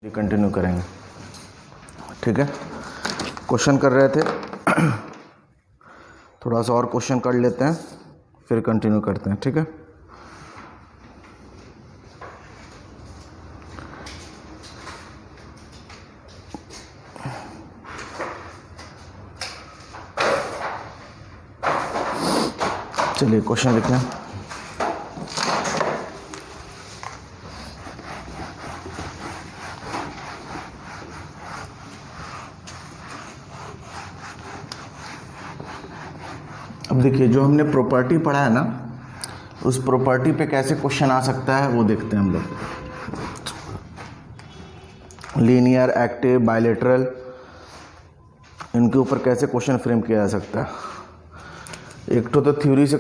ये कंटिन्यू करेंगे। ठीक है, क्वेश्चन कर रहे थे, थोड़ा सा और क्वेश्चन कर लेते हैं फिर कंटिन्यू करते हैं। ठीक है, चलिए क्वेश्चन लिखते हैं। अब देखिए, जो हमने प्रॉपर्टी पढ़ा है ना, उस प्रॉपर्टी पे कैसे क्वेश्चन आ सकता है वो देखते हैं हम लोग। लीनियर, एक्टिव, बायलेटरल, इनके ऊपर कैसे क्वेश्चन फ्रेम किया जा सकता है। एक तो थ्योरी से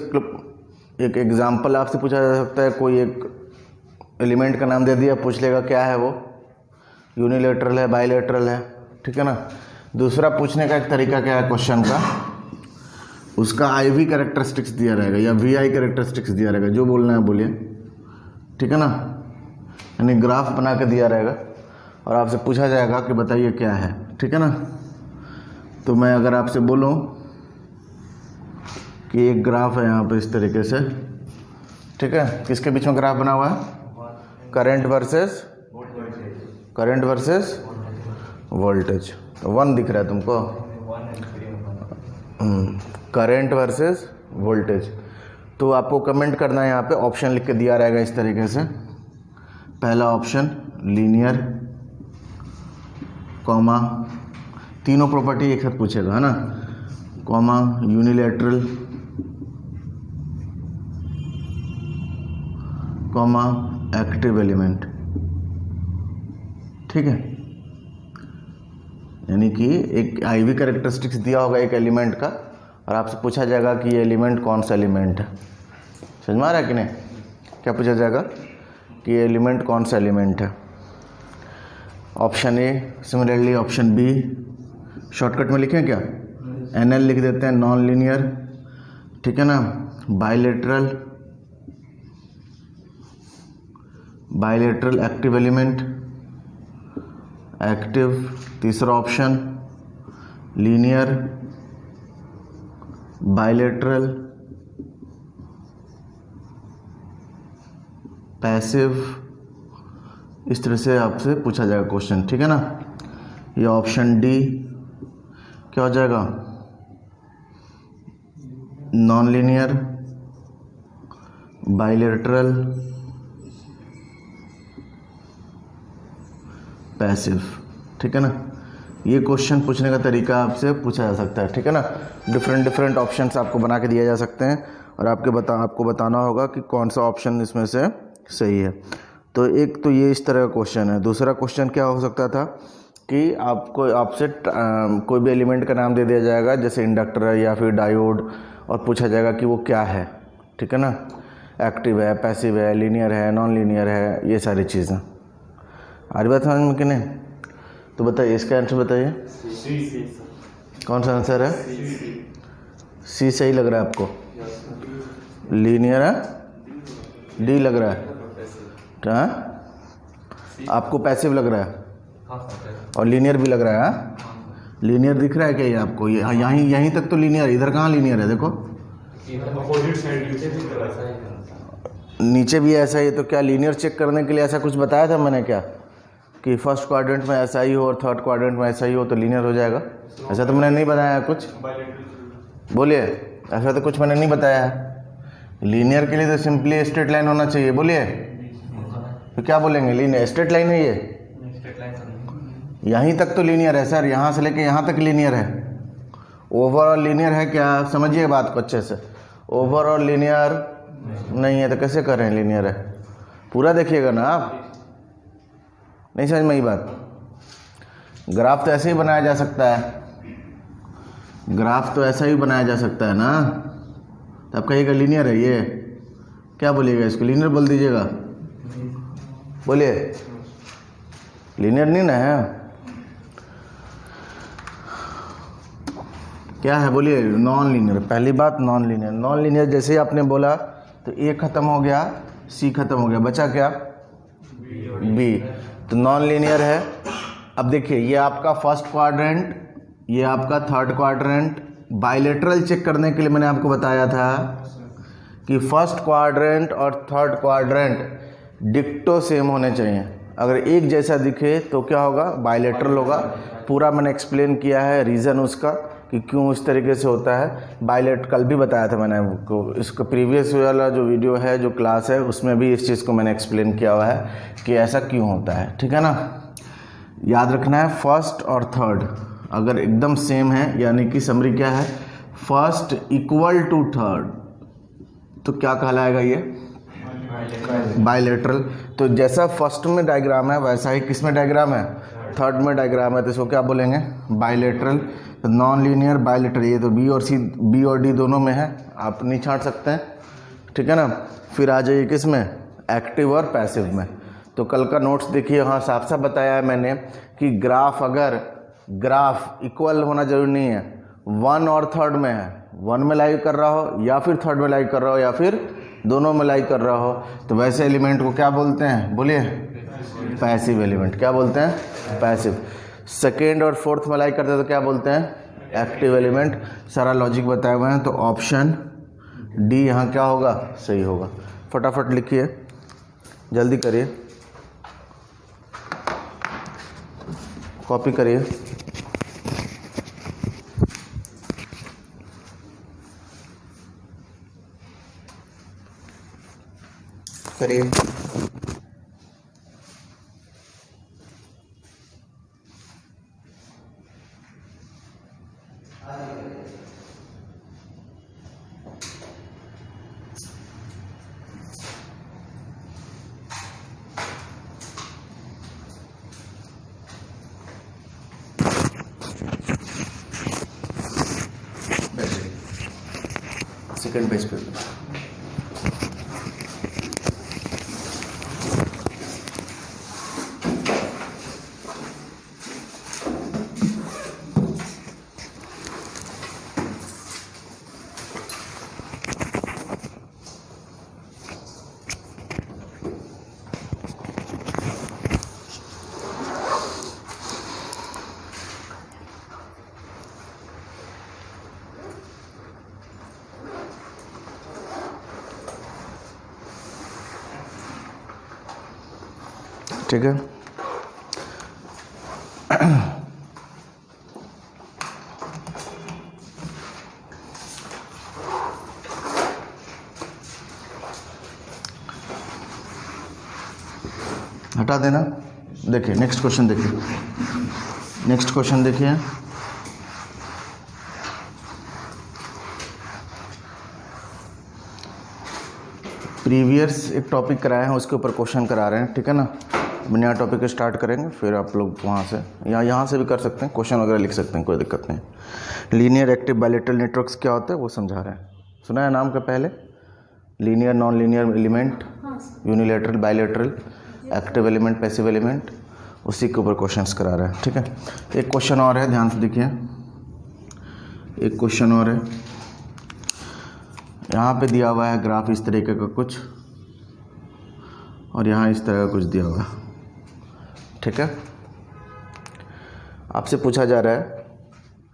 एक एग्जांपल आपसे पूछा जा सकता है, कोई एक एलिमेंट का नाम दे दिया, पूछ लेगा क्या है वो, यूनिलेटरल है, बायलेटरल है। ठीक है ना। दूसरा पूछने का एक तरीका क्या है क्वेश्चन का, उसका IV कैरेक्टरिस्टिक्स दिया रहेगा या VI कैरेक्टरिस्टिक्स दिया रहेगा, जो बोलना है बोलिए। ठीक है ना, यानी ग्राफ बना के दिया रहेगा और आपसे पूछा जाएगा कि बताइए क्या है। ठीक है ना। तो मैं अगर आपसे बोलूं कि एक ग्राफ है यहाँ पे इस तरीके से, ठीक है, किसके बीच में ग्राफ बना हुआ है, करंट वर्सेस वोल्टेज। 1 दिख रहा है तुमको, करंट वर्सेस वोल्टेज। तो आपको कमेंट करना है, यहाँ पे ऑप्शन लिख के दिया रहेगा इस तरीके से। पहला ऑप्शन लीनियर, कॉमा, तीनों प्रॉपर्टी एक साथ पूछेगा, है ना, comma, unilateral, comma, active element. ठीक है, यानी कि एक IV कैरेक्टरिस्टिक्स दिया होगा एक एलिमेंट का और आपसे पूछा जाएगा कि ये एलिमेंट कौन सा एलिमेंट है। समझ में आ रहा है कि नहीं, क्या पूछा जाएगा कि ये एलिमेंट कौन सा एलिमेंट है। Option A, similarly option B, shortcut में लिखें क्या, NL लिख देते हैं, नॉन लीनियर। ठीक है ना, बायलेटरल एक्टिव एलिमेंट, एक्टिव। तीसरा ऑप्शन लीनियर, बायलेटरल, पैसिव। इस तरह से आपसे पूछा जाएगा क्वेश्चन। ठीक है ना। ये ऑप्शन डी क्या हो जाएगा, नॉन लीनियर, बायलेटरल, पैसिव। ठीक है ना। ये क्वेश्चन पूछने का तरीका आपसे पूछा जा सकता है। ठीक है ना। डिफरेंट ऑप्शंस आपको बना के दिए जा सकते हैं और आपको बताना होगा कि कौन सा ऑप्शन इसमें से सही है। तो एक तो ये इस तरह का क्वेश्चन है। दूसरा क्वेश्चन क्या हो सकता था कि आपसे कोई भी एलिमेंट का नाम दे दिया जाएगा, जैसे इंडक्टर है या फिर डायोड, और पूछा जाएगा कि वो क्या है। ठीक है ना, एक्टिव है, पैसिव है, लीनियर है, नॉन लीनियर है, ये सारी चीज़ें। आ रही बात समझ में कि नहीं। तो बताइए, इसका आंसर बताइए, कौन सा आंसर है, सी सही लग रहा है आपको, लीनियर है, डी लग रहा है, हाँ, आपको पैसिव लग रहा है और लीनियर भी लग रहा है। लीनियर दिख रहा है क्या ये आपको, ये यहीं तक तो लीनियर, इधर कहाँ लीनियर है, देखो नीचे भी ऐसा ही। तो क्या लीनियर चेक करने के लिए ऐसा कुछ बताया था मैंने क्या, कि फर्स्ट क्वाड्रेंट में ऐसा ही हो और थर्ड क्वाड्रेंट में ऐसा ही हो तो लीनियर हो जाएगा। ऐसा तो मैंने नहीं बताया कुछ, बोलिए, ऐसा तो कुछ मैंने नहीं बताया है। लीनियर के लिए तो सिंपली स्ट्रेट लाइन होना चाहिए, बोलिए। तो क्या बोलेंगे, लीनियर स्ट्रेट लाइन है ये, यहीं तक तो लीनियर है सर, यहाँ से लेके यहाँ तक लीनियर है। ओवरऑल लीनियर है क्या, समझिए बात को अच्छे से। ओवरऑल लीनियर नहीं है तो कैसे कर रहे हैं लीनियर है, पूरा देखिएगा ना आप, नहीं समझ में ये बात। ग्राफ तो ऐसे ही बनाया जा सकता है, ग्राफ तो ऐसा ही बनाया जा सकता है ना। तो आप कहिएगा लीनियर है ये, क्या बोलिएगा, इसको लीनियर बोल दीजिएगा, बोलिए, लीनियर नहीं ना है, क्या है बोलिए, नॉन लीनियर। पहली बात नॉन लीनियर। नॉन लीनियर जैसे ही आपने बोला तो ए खत्म हो गया, सी खत्म हो गया, बचा क्या, बी। तो नॉन लीनियर है। अब देखिए ये आपका फर्स्ट क्वाड्रेंट, ये आपका थर्ड क्वाड्रेंट। बाइलेटरल चेक करने के लिए मैंने आपको बताया था कि फर्स्ट क्वाड्रेंट और थर्ड क्वाड्रेंट डिक्टो सेम होने चाहिए। अगर एक जैसा दिखे तो क्या होगा, बाइलेटरल होगा। पूरा मैंने एक्सप्लेन किया है रीज़न उसका कि क्यों इस तरीके से होता है। बाइलेट कल भी बताया था मैंने आपको, इसका प्रीवियस वाला जो वीडियो है, जो क्लास है, उसमें भी इस चीज़ को मैंने एक्सप्लेन किया हुआ है कि ऐसा क्यों होता है। ठीक है ना, याद रखना है फर्स्ट और थर्ड अगर एकदम सेम है, यानी कि समरी क्या है, फर्स्ट इक्वल टू थर्ड, तो क्या कहलाएगा ये, बाइलेटरल। तो जैसा फर्स्ट में डायग्राम है वैसा ही किस में डायग्राम है, थर्ड में डायग्राम है, तो इसको क्या बोलेंगे, बाइलेटरल। तो नॉन लीनियर बाइलेटरल, ये तो बी और सी, बी और डी दोनों में है, आप नहीं छांट सकते हैं। ठीक है ना, फिर आ जाइए किस में, एक्टिव और पैसिव में। तो कल का नोट्स देखिए, हाँ साफ साफ बताया है मैंने कि ग्राफ, अगर ग्राफ इक्वल होना जरूरी नहीं है, वन और थर्ड में है, वन में लाई कर रहा हो या फिर थर्ड में लाई कर रहा हो या फिर दोनों में लाई कर रहा हो, तो वैसे एलिमेंट को क्या बोलते हैं, बोलिए, पैसिव एलिमेंट। क्या बोलते हैं, पैसिव। सेकेंड और फोर्थ में लाई करते हैं तो क्या बोलते हैं, एक्टिव एलिमेंट। सारा लॉजिक बताया हुआ है, तो ऑप्शन डी यहाँ क्या होगा, सही होगा। फटाफट लिखिए, जल्दी करिए, कॉपी करिए। करिए। सेकेंड पेज पे ठीक है। हटा देना। देखिए नेक्स्ट क्वेश्चन, देखिए नेक्स्ट क्वेश्चन देखिए, प्रीवियस एक टॉपिक कराए हैं उसके ऊपर क्वेश्चन करा रहे हैं। ठीक है ना, नया टॉपिक स्टार्ट करेंगे, फिर आप लोग वहाँ से यहाँ से भी कर सकते हैं, क्वेश्चन वगैरह लिख सकते हैं, कोई दिक्कत नहीं। लीनियर एक्टिव बाइलेटरल नेटवर्क्स क्या होता है वो समझा रहे हैं। सुना है नाम का पहले, linear non linear element, unilateral bilateral, active element passive element, उसी के ऊपर क्वेश्चंस करा रहे हैं। ठीक है, एक क्वेश्चन और है, ध्यान से देखिए, एक क्वेश्चन और है। यहाँ पे दिया हुआ है ग्राफ इस तरीके का कुछ, और यहाँ इस तरह का कुछ दिया हुआ है। ठीक है, आपसे पूछा जा रहा है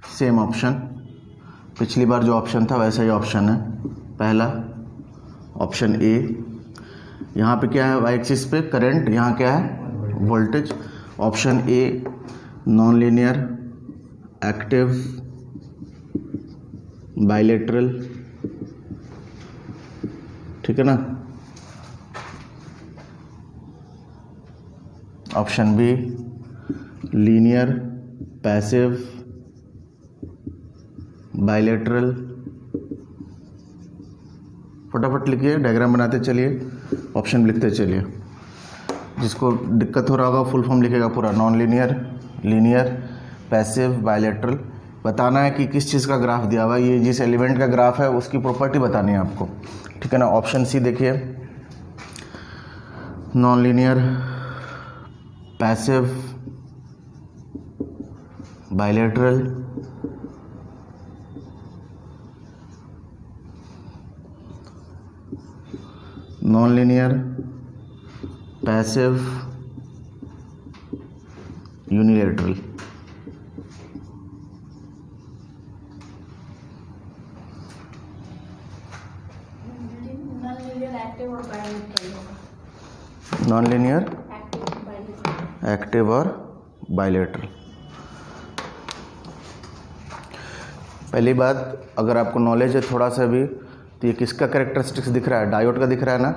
सेम ऑप्शन, पिछली बार जो ऑप्शन था वैसा ही ऑप्शन है। पहला ऑप्शन ए, यहाँ पे क्या है, वाई एक्सिस पे करंट, यहाँ क्या है, voltage. Option a non linear active bilateral, ठीक है ना। Option be linear passive bilateral. फटाफट लिखिए, डायग्राम बनाते चलिए, ऑप्शन लिखते चलिए। जिसको दिक्कत हो रहा होगा फुल फॉर्म लिखेगा पूरा, non linear, linear, passive, bilateral. बताना है कि किस चीज़ का ग्राफ दिया हुआ है, ये जिस एलिमेंट का ग्राफ है उसकी प्रॉपर्टी बतानी है आपको। ठीक है ना। ऑप्शन सी देखिए, non linear passive bilateral, non linear passive unilateral. Non linear, active और बाइलेटरल। पहली बात, अगर आपको नॉलेज है थोड़ा सा भी, तो ये किसका कैरेक्टरिस्टिक्स दिख रहा है? डायोड का दिख रहा है ना?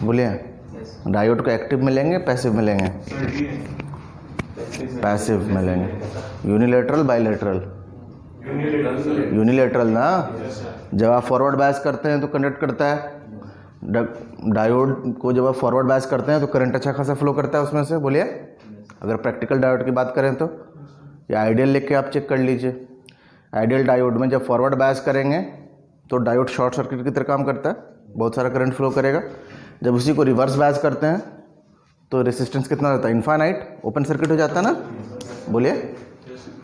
बोलिए, डायोड को एक्टिव मिलेंगे, पैसिव मिलेंगे? पैसिव मिलेंगे। Unilateral, bilateral? यूनिलेटरल ना। जब आप फॉरवर्ड बायस करते हैं तो कंडक्ट करता है, डायोड को जब आप फॉरवर्ड बायस करते हैं तो करंट अच्छा खासा फ्लो करता है उसमें से। बोलिए, अगर प्रैक्टिकल डायोड की बात करें तो, या आइडियल लेके आप चेक कर लीजिए। आइडियल डायोड में जब फॉरवर्ड बायस करेंगे तो डायोड शॉर्ट सर्किट की तरह काम करता है, बहुत सारा करंट फ्लो करेगा। जब उसी को रिवर्स बायस करते हैं तो रेसिस्टेंस कितना रहता है? इनफाइनाइट, ओपन सर्किट हो जाता है ना। बोलिए,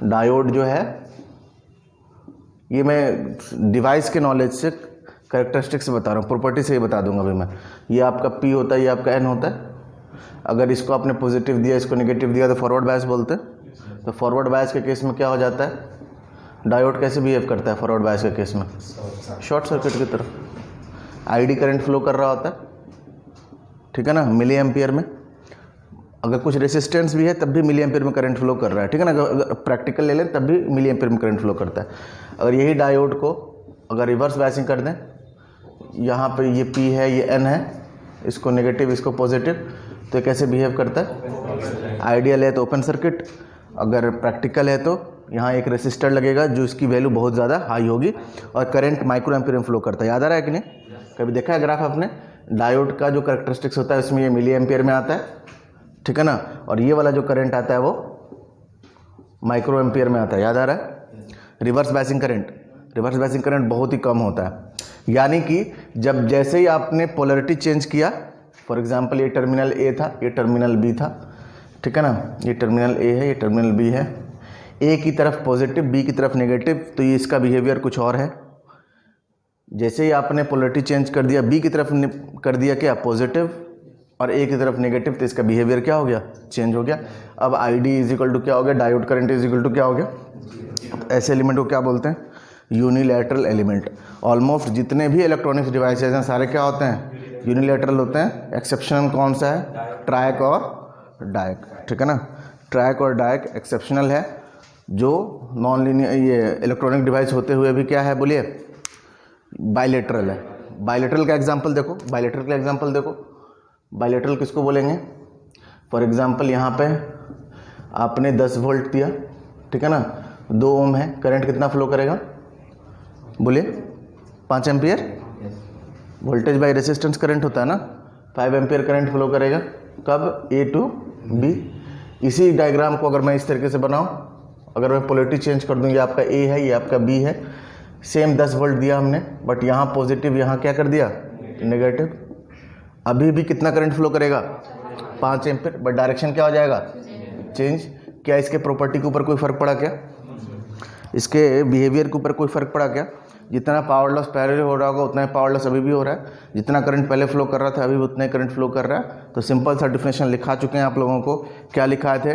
डायोड जो है, ये मैं डिवाइस के नॉलेज से कैरेक्टरिस्टिक्स बता रहा हूँ, प्रॉपर्टी से ही बता दूंगा अभी मैं। ये आपका P होता है, ये आपका N होता है। अगर इसको आपने पॉजिटिव दिया, इसको नेगेटिव दिया तो फॉरवर्ड बायस बोलते हैं। तो फॉरवर्ड बायस के केस में क्या हो जाता है? डायोड कैसे बिहेव करता है फॉरवर्ड बायस के केस में? शॉर्ट सर्किट की तरह आईडी करंट फ्लो कर रहा होता है, ठीक है ना, मिली एम्पियर में। अगर कुछ रेसिस्टेंस भी है तब भी मिली एम्पियर में करंट फ्लो कर रहा है, ठीक है ना। अगर प्रैक्टिकल ले लें तब भी मिली एम्पियर में करंट फ्लो करता है। अगर यही डायोड को अगर रिवर्स बायसिंग कर दें, यहाँ पे ये P है, ये N है, इसको नेगेटिव, इसको पॉजिटिव, तो कैसे बिहेव करता है? आइडियल है तो ओपन सर्किट, अगर प्रैक्टिकल है तो यहाँ एक रेसिस्टर लगेगा जो इसकी वैल्यू बहुत ज़्यादा हाई होगी और करंट माइक्रो एम्पियर में फ्लो करता है। याद आ रहा है कि नहीं? कभी देखा है ग्राफ आपने? डायोड का जो कैरेक्टरिस्टिक्स होता है उसमें ये मिली एम्पियर में आता है, ठीक है ना, और ये वाला जो करंट आता है वो माइक्रो एम्पियर में आता है। याद आ रहा है? रिवर्स बायसिंग करंट बहुत ही कम होता है। यानी कि जब जैसे ही आपने पोलरिटी चेंज किया, फॉर एग्जांपल ये टर्मिनल A था, ये टर्मिनल B था, ठीक है ना, ये टर्मिनल A है, ये टर्मिनल B है। A की तरफ पॉजिटिव, B की तरफ नेगेटिव, तो ये इसका बिहेवियर कुछ और है। जैसे ही आपने पोलरिटी चेंज कर दिया, B की तरफ कर दिया क्या? पॉजिटिव, और A की तरफ नेगेटिव, तो इसका बिहेवियर क्या हो गया? चेंज हो गया। अब ID इज इक्वल टू क्या हो गया? Diode current is equal to क्या हो गया? ऐसे एलिमेंट को क्या बोलते हैं? Unilateral element. ऑलमोस्ट जितने भी इलेक्ट्रॉनिक्स डिवाइसेज हैं सारे क्या होते हैं? यूनिलैटरल होते हैं। एक्सेप्शनल कौन सा है? ट्रायक और डायक, ठीक है ना। ट्रायक और डायक एक्सेप्शनल है। जो नॉन लीनियर ये इलेक्ट्रॉनिक डिवाइस होते हुए भी क्या है? बोलिए, बाइलेटरल है। बाइलेटरल का एग्जांपल देखो, बाइलेटरल किसको बोलेंगे? फॉर एग्जांपल यहाँ पे आपने 10 वोल्ट दिया, ठीक है ना, 2 ओम है, करंट कितना फ्लो करेगा? बोलिए, 5 ampere. Voltage by resistance current होता है ना, 5 एम्पियर करंट फ्लो करेगा। कब? A to B। इसी डायग्राम को अगर मैं इस तरीके से बनाऊं, अगर मैं पोलरिटी चेंज कर दूं, ये आपका A है, ये आपका B है, सेम 10 वोल्ट दिया हमने, बट यहाँ पॉजिटिव, यहाँ क्या कर दिया? नेगेटिव। अभी भी कितना करंट फ्लो करेगा? 5 एम्पियर, बट डायरेक्शन क्या हो जाएगा? चेंज। क्या इसके प्रॉपर्टी के ऊपर कोई फ़र्क पड़ा क्या? इसके बिहेवियर के ऊपर कोई फ़र्क पड़ा क्या? जितना पावर लॉस पहले हो रहा होगा उतना ही पावर लॉस अभी भी हो रहा है। जितना करंट पहले फ्लो कर रहा था अभी भी उतना ही करंट फ्लो कर रहा है। तो सिंपल सा डिफिनेशन लिखा चुके हैं आप लोगों को। क्या लिखा थे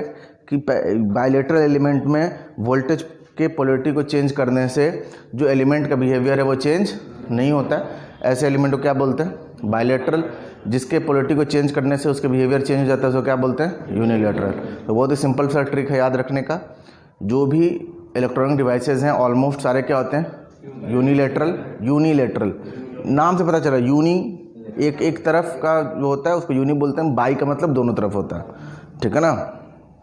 कि बाइलेटरल एलिमेंट में वोल्टेज के पोलरिटी को चेंज करने से जो एलिमेंट का बिहेवियर है वो चेंज नहीं होता है। ऐसे एलिमेंट को क्या बोलते हैं? बाइलेटरल। जिसके पोलरिटी को चेंज करने से उसके बिहेवियर चेंज हो जाता है उसको क्या बोलते हैं? यूनिलैटरल। तो बहुत ही सिंपल सा ट्रिक है याद रखने का। जो भी इलेक्ट्रॉनिक डिवाइसेज हैं ऑलमोस्ट सारे क्या होते हैं? यूनिलैटरल। नाम से पता चला, यूनी एक तरफ का जो होता है उसको यूनी बोलते हैं। बाई का मतलब दोनों तरफ होता है, ठीक है ना।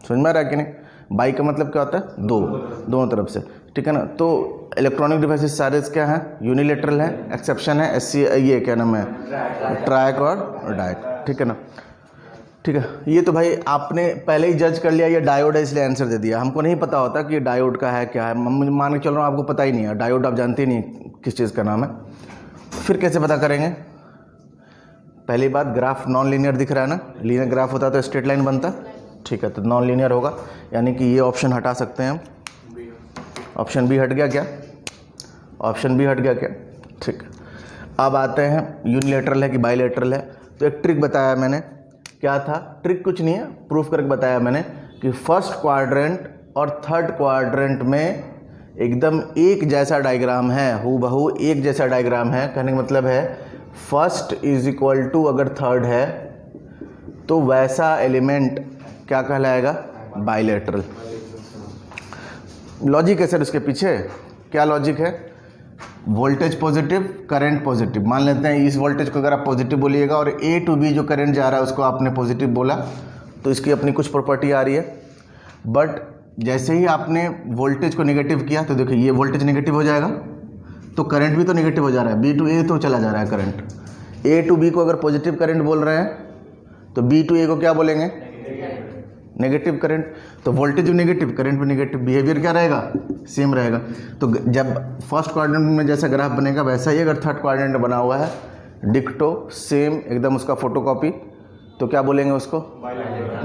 समझ में आ रहा है कि नहीं? बाई का मतलब क्या होता है? दोनों तरफ से, ठीक है ना। तो इलेक्ट्रॉनिक डिवाइसेस सारे क्या हैं? यूनिलैटरल है। एक्सेप्शन है SC, ये क्या नाम है? ट्रायक और डायक, ठीक है ना। ठीक है, ये तो भाई आपने पहले ही जज कर लिया ये डायोड है इसलिए आंसर दे दिया। हमको नहीं पता होता कि ये डायोड का है क्या है। मैं मान के चल रहा हूँ आपको पता ही नहीं है, डायोड आप जानते ही नहीं किस चीज़ का नाम है। फिर कैसे पता करेंगे? पहली बात, ग्राफ नॉन लीनियर दिख रहा है ना। लीनियर ग्राफ होता तो स्ट्रेट लाइन बनता, ठीक है, तो नॉन लीनियर होगा, यानी कि ये ऑप्शन हटा सकते हैं हम। ऑप्शन बी हट गया क्या? ऑप्शन बी हट गया क्या? ठीक है। अब आते हैं यूनिलैटरल है कि बाइलैटरल है। तो एक ट्रिक बताया मैंने क्या था, ट्रिक कुछ नहीं है, प्रूफ करके बताया मैंने कि फर्स्ट क्वाड्रेंट और थर्ड क्वाड्रेंट में एकदम एक जैसा डायग्राम है, हूबहू एक जैसा डायग्राम है। कहने का मतलब है फर्स्ट इज इक्वल टू अगर थर्ड है तो वैसा एलिमेंट क्या कहलाएगा, बाइलेटरल। लॉजिक है सर उसके पीछे, क्या लॉजिक है, वोल्टेज पॉजिटिव करंट पॉजिटिव। मान लेते हैं इस वोल्टेज को अगर आप पॉजिटिव बोलिएगा और ए टू बी जो करंट जा रहा है उसको आपने पॉजिटिव बोला तो इसकी अपनी कुछ प्रॉपर्टी आ रही है। बट जैसे ही आपने वोल्टेज को नेगेटिव किया तो देखिए ये वोल्टेज नेगेटिव हो जाएगा तो करंट भी तो नेगेटिव हो जा रहा है, बी टू ए तो चला जा रहा है करंट। ए टू बी को अगर पॉजिटिव करंट बोल रहे हैं तो बी टू ए को क्या बोलेंगे, नेगेटिव करंट। तो वोल्टेज भी नेगेटिव, करंट भी नेगेटिव, बिहेवियर क्या रहेगा, सेम रहेगा। तो जब फर्स्ट क्वाड्रेंट में जैसा ग्राफ बनेगा वैसा ही अगर थर्ड क्वाड्रेंट बना हुआ है, डिक्टो सेम एकदम उसका फोटोकॉपी, तो क्या बोलेंगे उसको,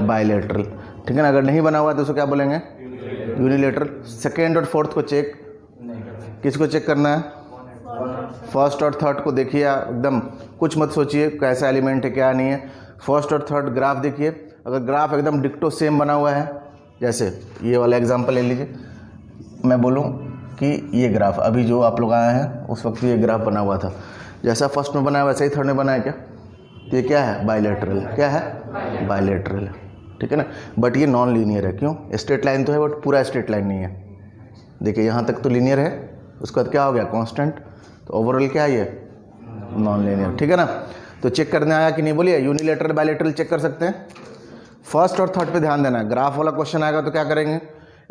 बाइलेटरल। ठीक है ना। अगर नहीं बना हुआ तो उसको क्या बोलेंगे, यूनिलेटरल। सेकेंड और फोर्थ को चेक, किसको चेक करना है, फर्स्ट और थर्ड को देखिए, एकदम कुछ मत सोचिए कैसा एलिमेंट है क्या नहीं है। फर्स्ट और थर्ड ग्राफ देखिए, अगर ग्राफ एकदम डिक्टो सेम बना हुआ है, जैसे ये वाला एग्जांपल ले लीजिए, मैं बोलूँ कि ये ग्राफ अभी जो आप लोग आए हैं उस वक्त ये ग्राफ बना हुआ था, जैसा फर्स्ट में बनाया वैसा ही थर्ड में बनाया क्या, तो ये क्या है, बाइलेटरल। क्या है, बाइलेटरल। ठीक है ना। बट ये नॉन लीनियर है, क्यों, स्ट्रेट लाइन तो है बट पूरा स्ट्रेट लाइन नहीं है। देखिए यहाँ तक तो लीनियर है, उसके बाद क्या हो गया, कांस्टेंट, तो ओवरऑल क्या है ये, नॉन लीनियर। ठीक है ना। तो चेक करने आया कि नहीं, बोलिए यूनिलेटरल बाइलेटरल चेक कर सकते हैं। फर्स्ट और थर्ड पे ध्यान देना है। ग्राफ वाला क्वेश्चन आएगा तो क्या करेंगे,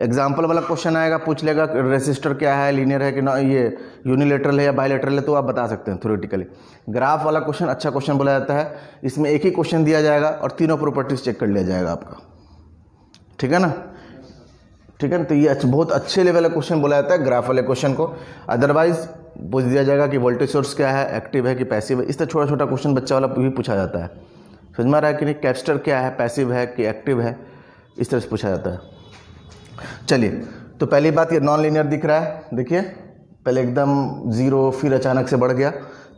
एग्जाम्पल वाला क्वेश्चन आएगा, पूछ लेगा रेसिस्टर क्या है, लीनियर है कि ना, ये यूनिलेटरल है या बाइलेटरल है, तो आप बता सकते हैं थ्योरेटिकली। ग्राफ वाला क्वेश्चन अच्छा क्वेश्चन बोला जाता है, इसमें एक ही क्वेश्चन दिया जाएगा और तीनों प्रॉपर्टीज चेक कर लिया जाएगा आपका। ठीक है ना। ठीक है ना। तो ये बहुत अच्छे लेवल का क्वेश्चन बोला जाता है ग्राफ वाले क्वेश्चन को। अदरवाइज पूछ दिया जाएगा कि वोल्टेज सोर्स क्या है, एक्टिव है कि पैसिव है, इस तरह छोटा छोटा क्वेश्चन बच्चा वाला भी पूछा जाता है। समझ में आ रहा है कि नहीं, कैपेसिटर क्या है, पैसिव है कि एक्टिव है, इस तरह से पूछा जाता है। चलिए, तो पहली बात ये नॉन लीनियर दिख रहा है, देखिए पहले एकदम जीरो फिर अचानक से बढ़ गया,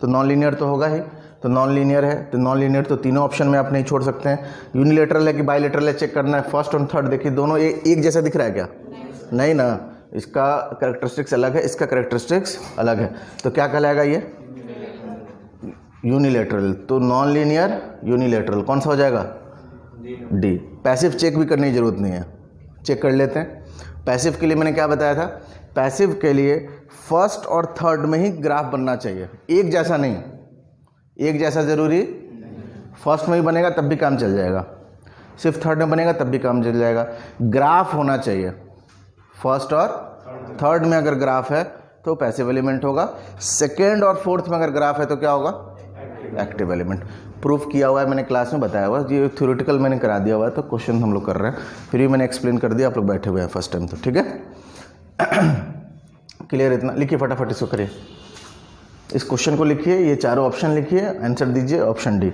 तो नॉन लीनियर तो होगा ही। तो नॉन लीनियर है तो नॉन लीनियर तो तीनों ऑप्शन में आप नहीं छोड़ सकते हैं। यूनिलेटरल है कि बाइलेटरल है चेक करना है। फर्स्ट और थर्ड देखिए दोनों एक जैसा दिख रहा है क्या, नहीं ना, इसका कैरेक्टरिस्टिक्स अलग है, इसका कैरेक्टरिस्टिक्स अलग है, तो क्या कहलाएगा ये, यूनिलेटरल। तो नॉन लीनियर यूनिलेटरल कौन सा हो जाएगा, डी। पैसिव चेक भी करने की जरूरत नहीं है, चेक कर लेते हैं। पैसिव के लिए मैंने क्या बताया था, पैसिव के लिए फर्स्ट और थर्ड में ही ग्राफ बनना चाहिए, एक जैसा नहीं, एक जैसा जरूरी, फर्स्ट में ही बनेगा तब भी काम चल जाएगा, सिर्फ थर्ड में बनेगा तब भी काम चल जाएगा। ग्राफ होना चाहिए, फर्स्ट और थर्ड में अगर ग्राफ है तो पैसिव एलिमेंट होगा, सेकेंड और फोर्थ में अगर ग्राफ है तो क्या होगा, एक्टिव एलिमेंट। प्रूफ किया हुआ है मैंने, क्लास में बताया हुआ है, ये थ्योरेटिकल मैंने करा दिया हुआ है, तो क्वेश्चन हम लोग कर रहे हैं, फिर भी मैंने एक्सप्लेन कर दिया, आप लोग बैठे हुए हैं फर्स्ट टाइम, तो ठीक है। क्लियर इतना, लिखिए फटाफट इसको करिए, इस क्वेश्चन को लिखिए, ये चारों ऑप्शन लिखिए, आंसर दीजिए ऑप्शन डी।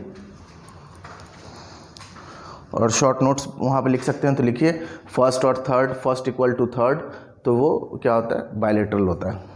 और शॉर्ट नोट्स वहाँ पे लिख सकते हैं तो लिखिए फर्स्ट और third, first equal to third, तो वो क्या होता है, बाइलेटरल होता है।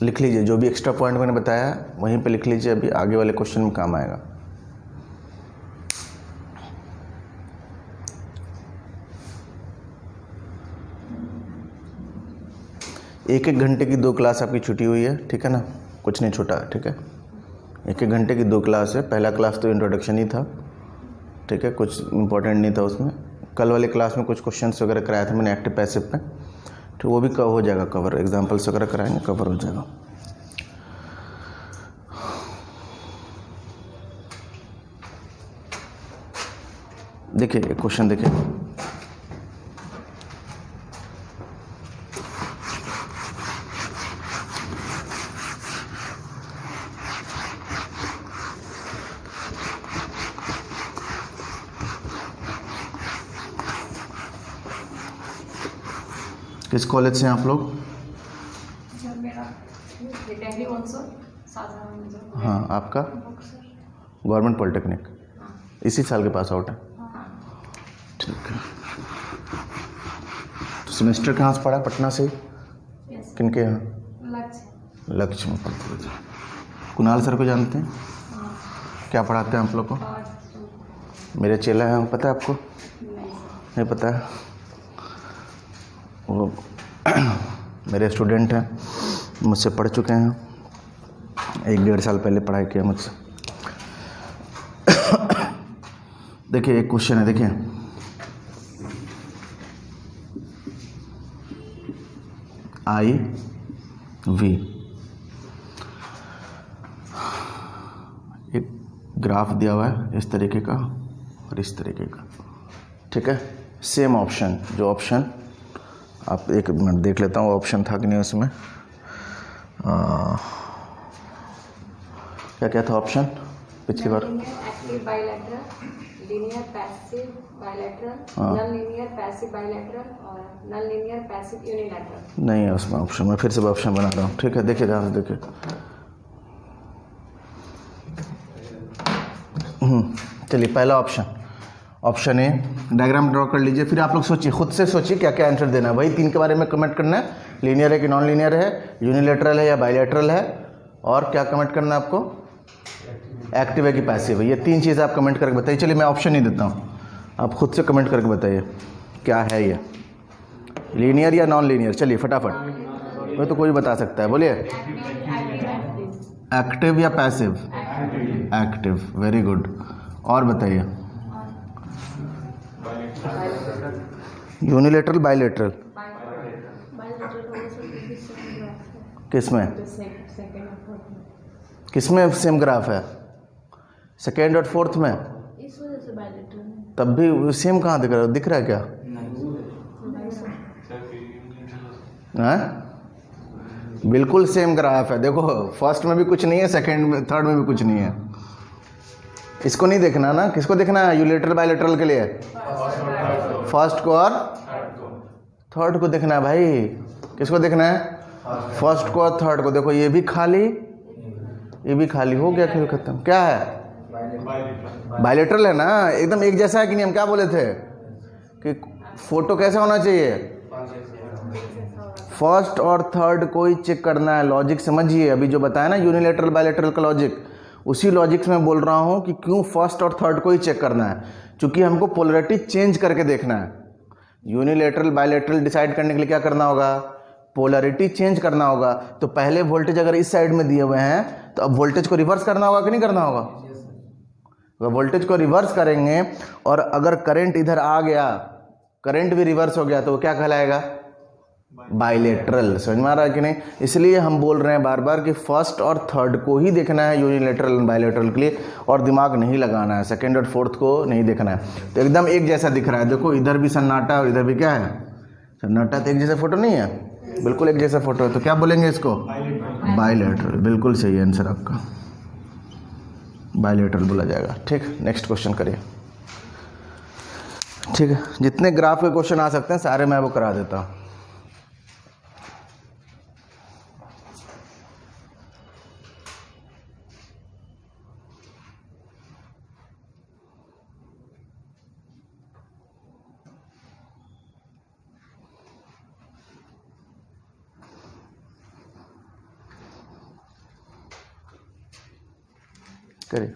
लिख लीजिए, जो भी एक्स्ट्रा पॉइंट मैंने बताया वहीं पे लिख लीजिए, अभी आगे वाले क्वेश्चन में काम आएगा। एक एक घंटे की 2 क्लास आपकी छुट्टी हुई है, ठीक है ना, कुछ नहीं छूटा, ठीक है। एक एक घंटे की 2 क्लास है। पहला क्लास तो इंट्रोडक्शन ही था, ठीक है, कुछ इंपॉर्टेंट नहीं था उसमें। कल वाले क्लास में कुछ क्वेश्चंस वगैरह कराया था मैंने एक्टिव पैसिव पे, तो वो भी हो जाएगा कवर, एग्जांपल्स वगैरह कराएंगे, कवर हो जाएगा। देखिए एक क्वेश्चन देखिए, किस कॉलेज से हैं आप लोग? हाँ, आपका? Government polytechnic. इसी साल के पास आउट है, ठीक है। तो सेमेस्टर कहाँ से पढ़ा? पटना से? किन के यहाँ? लक्ष्य में पढ़ते थे। कुणाल सर को जानते हैं? क्या पढ़ाते हैं आप लोग को? मेरे चेला हैं, पता है आपको? नहीं पता है? वो मेरे स्टूडेंट हैं, मुझसे पढ़ चुके हैं, 1-1.5 साल पहले पढ़ाई किया मुझसे। देखिए एक क्वेश्चन है, देखिए IV एक ग्राफ दिया हुआ है इस तरीके का और इस तरीके का, ठीक है। सेम ऑप्शन, जो ऑप्शन आप एक मिनट देख लेता हूँ ऑप्शन था कि नहीं उसमें, क्या क्या था ऑप्शन पिछली बार? Active bilateral, linear passive bilateral, non linear passive bilateral और नॉन लीनियर पैसिव यूनिलैटरल। नहीं है उसमें ऑप्शन, मैं फिर से ऑप्शन बना रहा हूँ, ठीक है। देखिए ध्यान से देखिए, चलिए पहला ऑप्शन ए, डायग्राम ड्रॉ कर लीजिए, फिर आप लोग सोचिए, खुद से सोचिए क्या क्या आंसर देना है। वही 3 के बारे में कमेंट करना है, लीनियर है कि नॉन लीनियर है, यूनिलैटरल है या बाइलैटरल है, और क्या कमेंट करना है आपको, एक्टिव है कि पैसिव है। ये 3 चीज़ आप कमेंट करके बताइए। चलिए मैं ऑप्शन नहीं देता हूँ, आप खुद से कमेंट करके बताइए क्या है ये, लीनियर या नॉन लीनियर। चलिए फटाफट, वो तो कोई बता सकता है, बोलिए। एक्टिव या पैसिव? Active, very good. और बताइए, यूनिलैटरल बाइलैटरल? किसमें सेम ग्राफ है? सेकेंड और फोर्थ में? इस वजह से बाइलैटरल। तब भी सेम कहाँ दिख रहा है क्या? बिल्कुल सेम ग्राफ है, देखो फर्स्ट में भी कुछ नहीं है, सेकेंड में, थर्ड में भी कुछ नहीं है। इसको नहीं देखना ना, किसको देखना है यूनिलैटरल बाइलैटरल के लिए? फर्स्ट को और थर्ड को देखना है भाई। किसको देखना है? फर्स्ट को और थर्ड को। देखो ये भी खाली, ये भी खाली, हो गया, खेल खत्म। क्या है? बाइलैटरल है ना, एकदम एक जैसा है कि नहीं? हम क्या बोले थे कि फोटो कैसा होना चाहिए? फर्स्ट और थर्ड को ही चेक करना है। लॉजिक समझिए, अभी जो बताया ना यूनिलैटरल बाइलैटरल का लॉजिक, उसी लॉजिक में बोल रहा हूँ कि क्यों फर्स्ट और थर्ड को ही चेक करना है, क्योंकि हमको पोलैरिटी चेंज करके देखना है। यूनिलैटरल बाइलैटरल डिसाइड करने के लिए क्या करना होगा? पोलैरिटी चेंज करना होगा। तो पहले वोल्टेज अगर इस साइड में दिए हुए हैं, तो अब वोल्टेज को रिवर्स करना होगा कि नहीं करना होगा? तो वोल्टेज को रिवर्स करेंगे, और अगर करंट इधर आ गया, करंट भी रिवर्स हो गया, तो वो क्या कहलाएगा? बाइलैटरल। समझ में आ रहा है कि नहीं? इसलिए हम बोल रहे हैं बार बार कि फर्स्ट और थर्ड को ही देखना है यूनिलैटरल बाइलैटरल के लिए, और दिमाग नहीं लगाना है, सेकंड और फोर्थ को नहीं देखना है। तो एकदम एक जैसा दिख रहा है, देखो इधर भी सन्नाटा और इधर भी क्या है? सन्नाटा। तो एक जैसा फोटो नहीं है, बिल्कुल एक जैसा फोटो है, तो क्या बोलेंगे इसको? बाइलैटरल। बिल्कुल सही आंसर आपका, बाइलैटरल बोला जाएगा। ठीक, नेक्स्ट क्वेश्चन करिए। ठीक है, जितने ग्राफ के क्वेश्चन आ सकते हैं सारे मैं वो करा देता हूँ। करिए।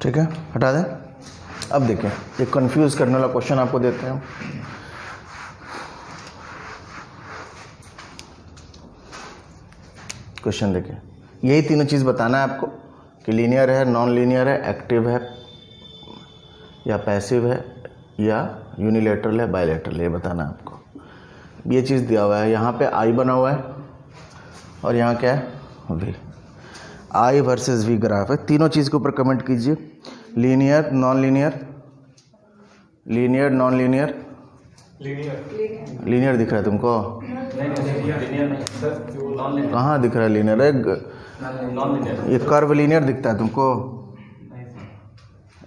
ठीक है, हटा दें। अब देखें, एक कंफ्यूज करने वाला क्वेश्चन आपको देते हैं। क्वेश्चन देखें, यही तीनों चीज़ बताना है आपको कि लीनियर है, नॉन लीनियर है, एक्टिव है या पैसिव है, या यूनिलेटरल है, बायलेटरल, ये बताना है आपको। ये चीज़ दिया हुआ है, यहाँ पे आई बना हुआ है और यहाँ क्या है, V. I versus V graph है। तीनों चीज़ के ऊपर कमेंट कीजिए। Linear, non linear, linear, non linear, linear दिख रहा है तुमको? कहाँ दिख रहा है लीनियर? ये कर्व लीनियर दिखता है तुमको?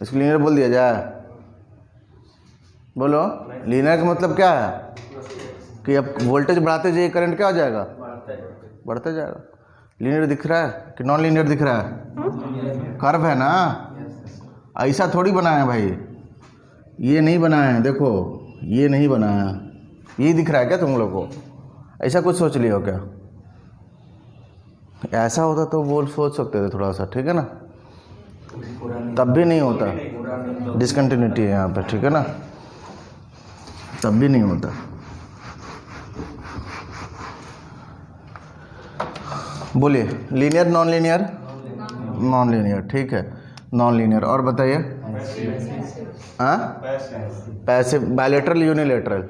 इसको लीनियर बोल दिया जाए? बोलो, लीनियर का मतलब क्या है कि अब वोल्टेज बढ़ाते जाइए करंट क्या हो जाएगा, बढ़ते जाएगा। लीनियर दिख रहा है कि नॉन लीनियर दिख रहा है? कर्व है ना, ऐसा थोड़ी बनाया भाई, ये नहीं बनाया है, देखो ये नहीं बनाया, ये दिख रहा है क्या तुम लोग को? ऐसा कुछ सोच लिया हो क्या? ऐसा होता तो वो सोच सकते थे थोड़ा सा, ठीक है ना, तब भी नहीं होता, डिसकंटिन्यूटी है यहाँ पे, ठीक है ना, तब भी नहीं होता। बोलिए, linear, non linear? Non linear, ठीक है, नॉन लीनियर। और बताइए, हाँ, पैसिव, बायलेटरल, यूनिलेटरल?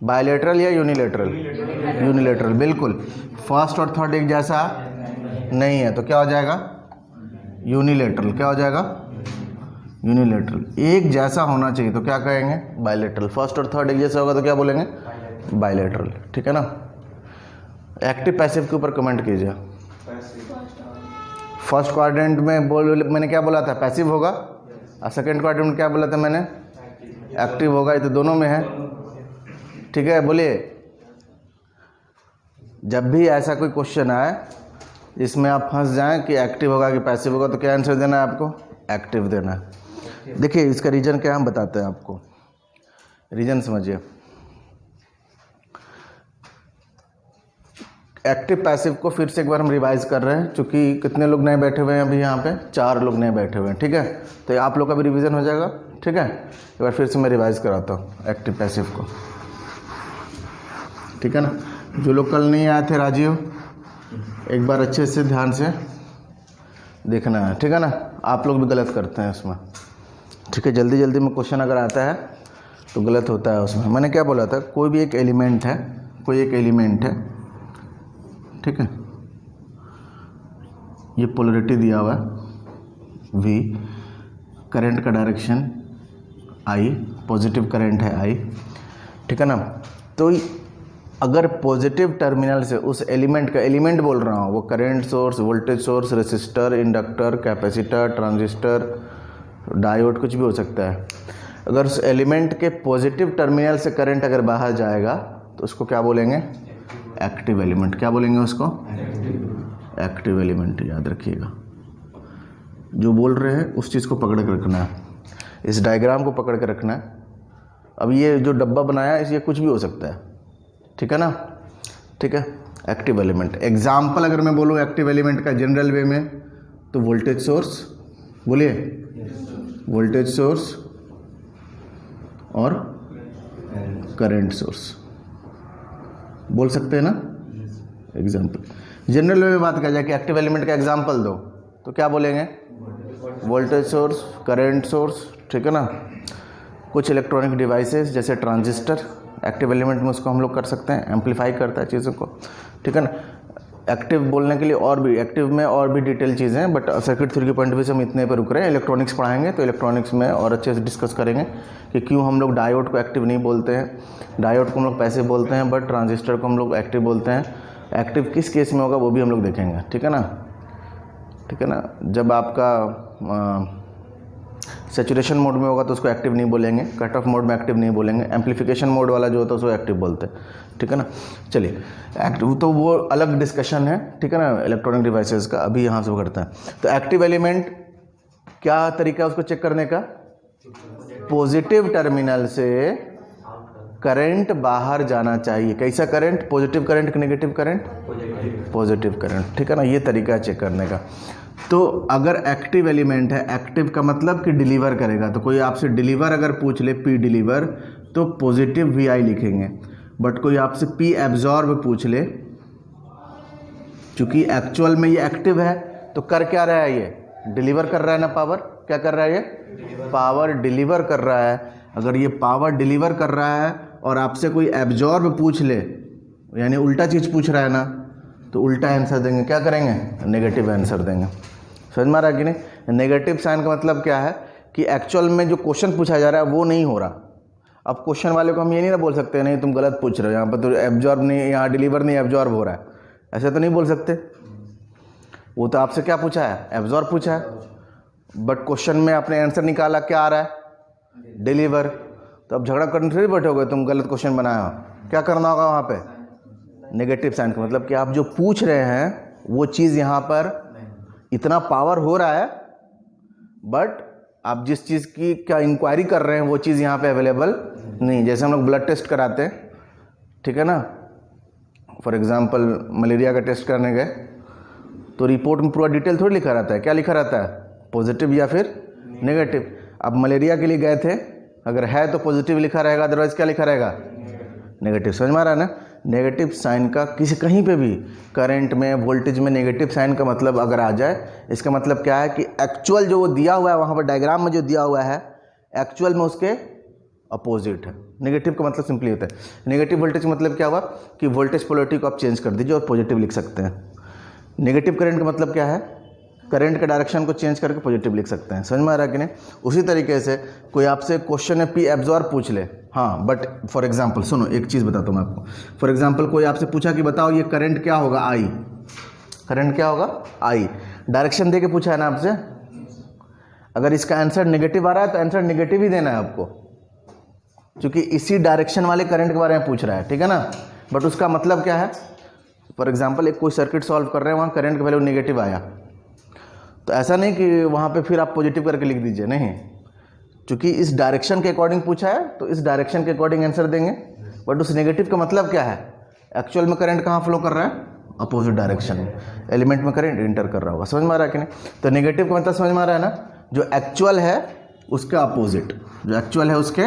बायलेटरल या यूनिलेटरल? यूनिलेटरल, बिल्कुल। फर्स्ट और थर्ड एक जैसा नहीं है तो क्या हो जाएगा, यूनिलेटरल। क्या हो जाएगा, यूनिलेटरल। एक जैसा होना चाहिए तो क्या कहेंगे, बायलेटरल। फर्स्ट और थर्ड एक जैसा होगा तो क्या बोलेंगे, बायलेटरल, ठीक है ना। एक्टिव पैसिव के ऊपर कमेंट कीजिए। फर्स्ट क्वाड्रेंट में मैंने क्या बोला था, पैसिव होगा, और सेकेंड क्वाड्रेंट में क्या बोला था मैंने, एक्टिव होगा। ये तो दोनों में है, ठीक है। बोलिए, जब भी ऐसा कोई क्वेश्चन आए जिसमें आप फंस जाएं कि एक्टिव होगा कि पैसिव होगा, तो क्या आंसर देना है आपको, एक्टिव देना है। देखिए इसका रीजन क्या हम बताते हैं आपको, रीजन समझिए। एक्टिव पैसिव को फिर से एक बार हम रिवाइज कर रहे हैं, क्योंकि कितने लोग नए बैठे हुए हैं अभी यहाँ पे, 4 लोग नए बैठे हुए हैं, ठीक है। तो आप लोग का भी रिवीजन हो जाएगा, ठीक है। एक बार फिर से मैं रिवाइज कराता हूँ एक्टिव पैसिव को, ठीक है ना। जो लोग कल नहीं आए थे राजीव, एक बार अच्छे से ध्यान से देखना है, ठीक है ना। आप लोग भी गलत करते हैं इसमें, ठीक है। जल्दी जल्दी में क्वेश्चन अगर आता है तो गलत होता है उसमें। मैंने क्या बोला था, कोई भी एक एलिमेंट है, कोई एक एलिमेंट है, ठीक है, ये पोलरिटी दिया हुआ है V, करंट का डायरेक्शन I, पॉजिटिव करंट है I, ठीक है ना। तो अगर पॉजिटिव टर्मिनल से उस एलिमेंट का, एलिमेंट बोल रहा हूँ, वो current source, voltage source, resistor, inductor, capacitor, transistor, diode, कुछ भी हो सकता है। अगर उस एलिमेंट के पॉजिटिव टर्मिनल से करंट अगर बाहर जाएगा तो उसको क्या बोलेंगे, एक्टिव एलिमेंट। क्या बोलेंगे उसको, एक्टिव एलिमेंट। याद रखिएगा, जो बोल रहे हैं उस चीज़ को पकड़ के रखना है, इस डायग्राम को पकड़ के रखना है। अब ये जो डब्बा बनाया है, ये कुछ भी हो सकता है, ठीक है ना, ठीक है। एक्टिव एलिमेंट, एग्जाम्पल अगर मैं बोलूँ एक्टिव एलिमेंट का जनरल वे में, तो वोल्टेज सोर्स, बोलिए, वोल्टेज सोर्स और करंट सोर्स बोल सकते हैं ना, एग्जाम्पल। जनरल वे में बात किया जाए कि एक्टिव एलिमेंट का एग्जाम्पल दो, तो क्या बोलेंगे, वोल्टेज सोर्स, करंट सोर्स, ठीक है ना। कुछ इलेक्ट्रॉनिक डिवाइसेस जैसे ट्रांजिस्टर, एक्टिव एलिमेंट में उसको हम लोग कर सकते हैं, एम्पलीफाई करता है चीज़ों को, ठीक है ना। एक्टिव बोलने के लिए और भी, एक्टिव में और भी डिटेल चीज़ें हैं, बट सर्किट थ्योरी के पॉइंट ऑफ व्यू से हम इतने पर रुक रहे हैं। इलेक्ट्रॉनिक्स पढ़ाएंगे तो इलेक्ट्रॉनिक्स में और अच्छे से डिस्कस करेंगे कि क्यों हम लोग डायोड को एक्टिव नहीं बोलते हैं, डायोड को हम लोग पैसिव बोलते हैं, बट ट्रांजिस्टर को हम लोग एक्टिव बोलते हैं। एक्टिव किस केस में होगा वो भी हम लोग देखेंगे, ठीक है ना, ठीक है ना। जब आपका सेचुरेशन मोड में होगा तो उसको एक्टिव नहीं बोलेंगे, कट ऑफ मोड में एक्टिव नहीं बोलेंगे, एम्पलीफिकेशन मोड वाला जो होता है उसको एक्टिव बोलते हैं, ठीक है ना। चलिए एक्टिव तो वो अलग डिस्कशन है, ठीक है ना, इलेक्ट्रॉनिक डिवाइसेस का, अभी यहाँ से वो करते हैं। तो एक्टिव एलिमेंट क्या तरीका है उसको चेक करने का, पॉजिटिव टर्मिनल से करंट बाहर जाना चाहिए। कैसा करंट, पॉजिटिव करंट कि नेगेटिव करंट, पॉजिटिव करंट, ठीक है ना, ये तरीका है चेक करने का। तो अगर एक्टिव एलिमेंट है, एक्टिव का मतलब कि डिलीवर करेगा, तो कोई आपसे डिलीवर अगर पूछ ले पी डिलीवर तो पॉजिटिव वी आई लिखेंगे। बट कोई आपसे पी एब्जॉर्ब पूछ ले, चूंकि एक्चुअल में ये एक्टिव है तो कर क्या रहा है, ये डिलीवर कर रहा है ना, पावर क्या कर रहा है, ये पावर डिलीवर कर रहा है। अगर ये पावर डिलीवर कर रहा है और आपसे कोई एब्जॉर्ब पूछ ले, यानी उल्टा चीज़ पूछ रहा है ना, तो उल्टा आंसर देंगे, क्या करेंगे, नेगेटिव आंसर देंगे। समझ में आ रहा है कि नहीं। नेगेटिव साइन का मतलब क्या है कि एक्चुअल में जो क्वेश्चन पूछा जा रहा है वो नहीं हो रहा। अब क्वेश्चन वाले को हम ये नहीं ना बोल सकते नहीं तुम गलत पूछ रहे हो, यहाँ पर तो एब्जॉर्ब नहीं, यहाँ डिलीवर नहीं एब्जॉर्ब हो रहा है, ऐसे तो नहीं बोल सकते। वो तो आपसे क्या पूछा है, एब्जॉर्ब पूछा है, बट क्वेश्चन में आपने आंसर निकाला क्या आ रहा है, डिलीवर। तो अब झगड़ा करने से बैठोगे, तुम गलत क्वेश्चन बनाया हो, क्या करना होगा वहाँ पे, नेगेटिव साइन का मतलब कि आप जो पूछ रहे हैं वो चीज़ यहाँ पर इतना पावर हो रहा है, बट आप जिस चीज़ की क्या इंक्वायरी कर रहे हैं वो चीज़ यहाँ पे अवेलेबल नहीं। जैसे हम लोग ब्लड टेस्ट कराते हैं, ठीक है ना, फॉर एग्जांपल मलेरिया का टेस्ट करने गए तो रिपोर्ट में पूरा डिटेल थोड़ी लिखा रहता है, क्या लिखा रहता है, पॉजिटिव या फिर नेगेटिव। अब मलेरिया के लिए गए थे, अगर है तो पॉजिटिव लिखा रहेगा, अदरवाइज क्या लिखा रहेगा, नेगेटिव। समझ में आ रहा है ना। नेगेटिव साइन का किसी कहीं पे भी करंट में, वोल्टेज में नेगेटिव साइन का मतलब अगर आ जाए, इसका मतलब क्या है कि एक्चुअल जो वो दिया हुआ है वहाँ पर डायग्राम में जो दिया हुआ है एक्चुअल में उसके अपोजिट है। नेगेटिव का मतलब सिंपली होता है, नेगेटिव वोल्टेज का मतलब क्या हुआ कि वोल्टेज पोलरिटी को आप चेंज कर दीजिए और पॉजिटिव लिख सकते हैं। नेगेटिव करंट का मतलब क्या है, करंट के डायरेक्शन को चेंज करके पॉजिटिव लिख सकते हैं। समझ में आ रहा है कि नहीं। उसी तरीके से कोई आपसे क्वेश्चन है पी एब्जॉर्ब पूछ ले, हाँ, बट फॉर एग्जांपल सुनो एक चीज़ बताता हूँ मैं आपको। फॉर एग्जांपल कोई आपसे पूछा कि बताओ ये करंट क्या होगा, आई, करंट क्या होगा, आई, डायरेक्शन दे के पूछा है ना आपसे। अगर इसका आंसर नेगेटिव आ रहा है तो आंसर नेगेटिव ही देना है आपको, क्योंकि इसी डायरेक्शन वाले करंट के बारे में पूछ रहा है, ठीक है ना। बट उसका मतलब क्या है, फॉर एग्जाम्पल एक कोई सर्किट सॉल्व कर रहे हैं, वहाँ करंट का वैल्यू नेगेटिव आया, तो ऐसा नहीं कि वहाँ पे फिर आप पॉजिटिव करके लिख दीजिए, नहीं, क्योंकि इस डायरेक्शन के अकॉर्डिंग पूछा है तो इस डायरेक्शन के अकॉर्डिंग आंसर देंगे। बट उस नेगेटिव का मतलब क्या है, एक्चुअल में करंट कहाँ फ्लो कर रहा है, अपोजिट डायरेक्शन में, एलिमेंट में करंट इंटर कर रहा होगा। समझ में आ रहा है कि नहीं। तो नेगेटिव का मतलब समझ में आ रहा है ना, जो एक्चुअल है उसका अपोजिट, जो एक्चुअल है उसके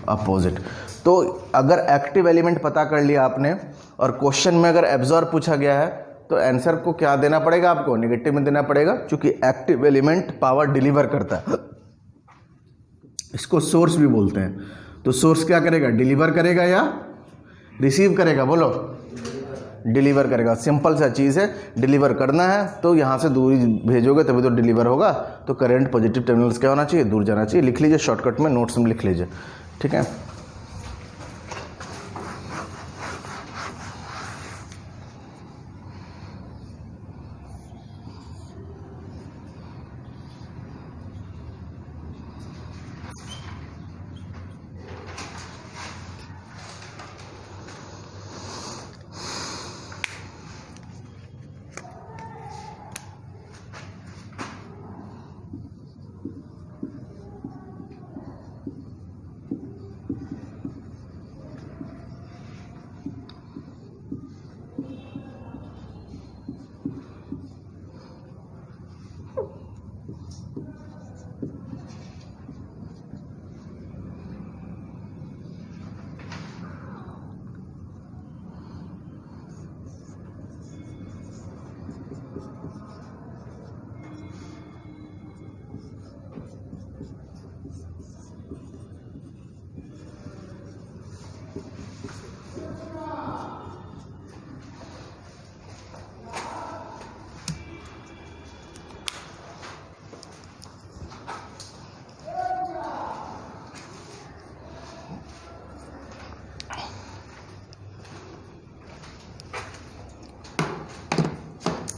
अपोजिट। तो अगर एक्टिव एलिमेंट पता कर लिया आपने और क्वेश्चन में अगर एब्जॉर्ब पूछा गया है तो आंसर को क्या देना पड़ेगा आपको, नेगेटिव में देना पड़ेगा, क्योंकि एक्टिव एलिमेंट पावर डिलीवर करता है। इसको सोर्स भी बोलते हैं। तो सोर्स क्या करेगा, डिलीवर करेगा या रिसीव करेगा, बोलो, डिलीवर करेगा। सिंपल सा चीज़ है, डिलीवर करना है तो यहाँ से दूरी भेजोगे तभी तो डिलीवर होगा। तो करंट पॉजिटिव टर्मिनल्स क्या होना चाहिए, दूर जाना चाहिए। लिख लीजिए शॉर्टकट में, नोट्स में लिख लीजिए, ठीक है।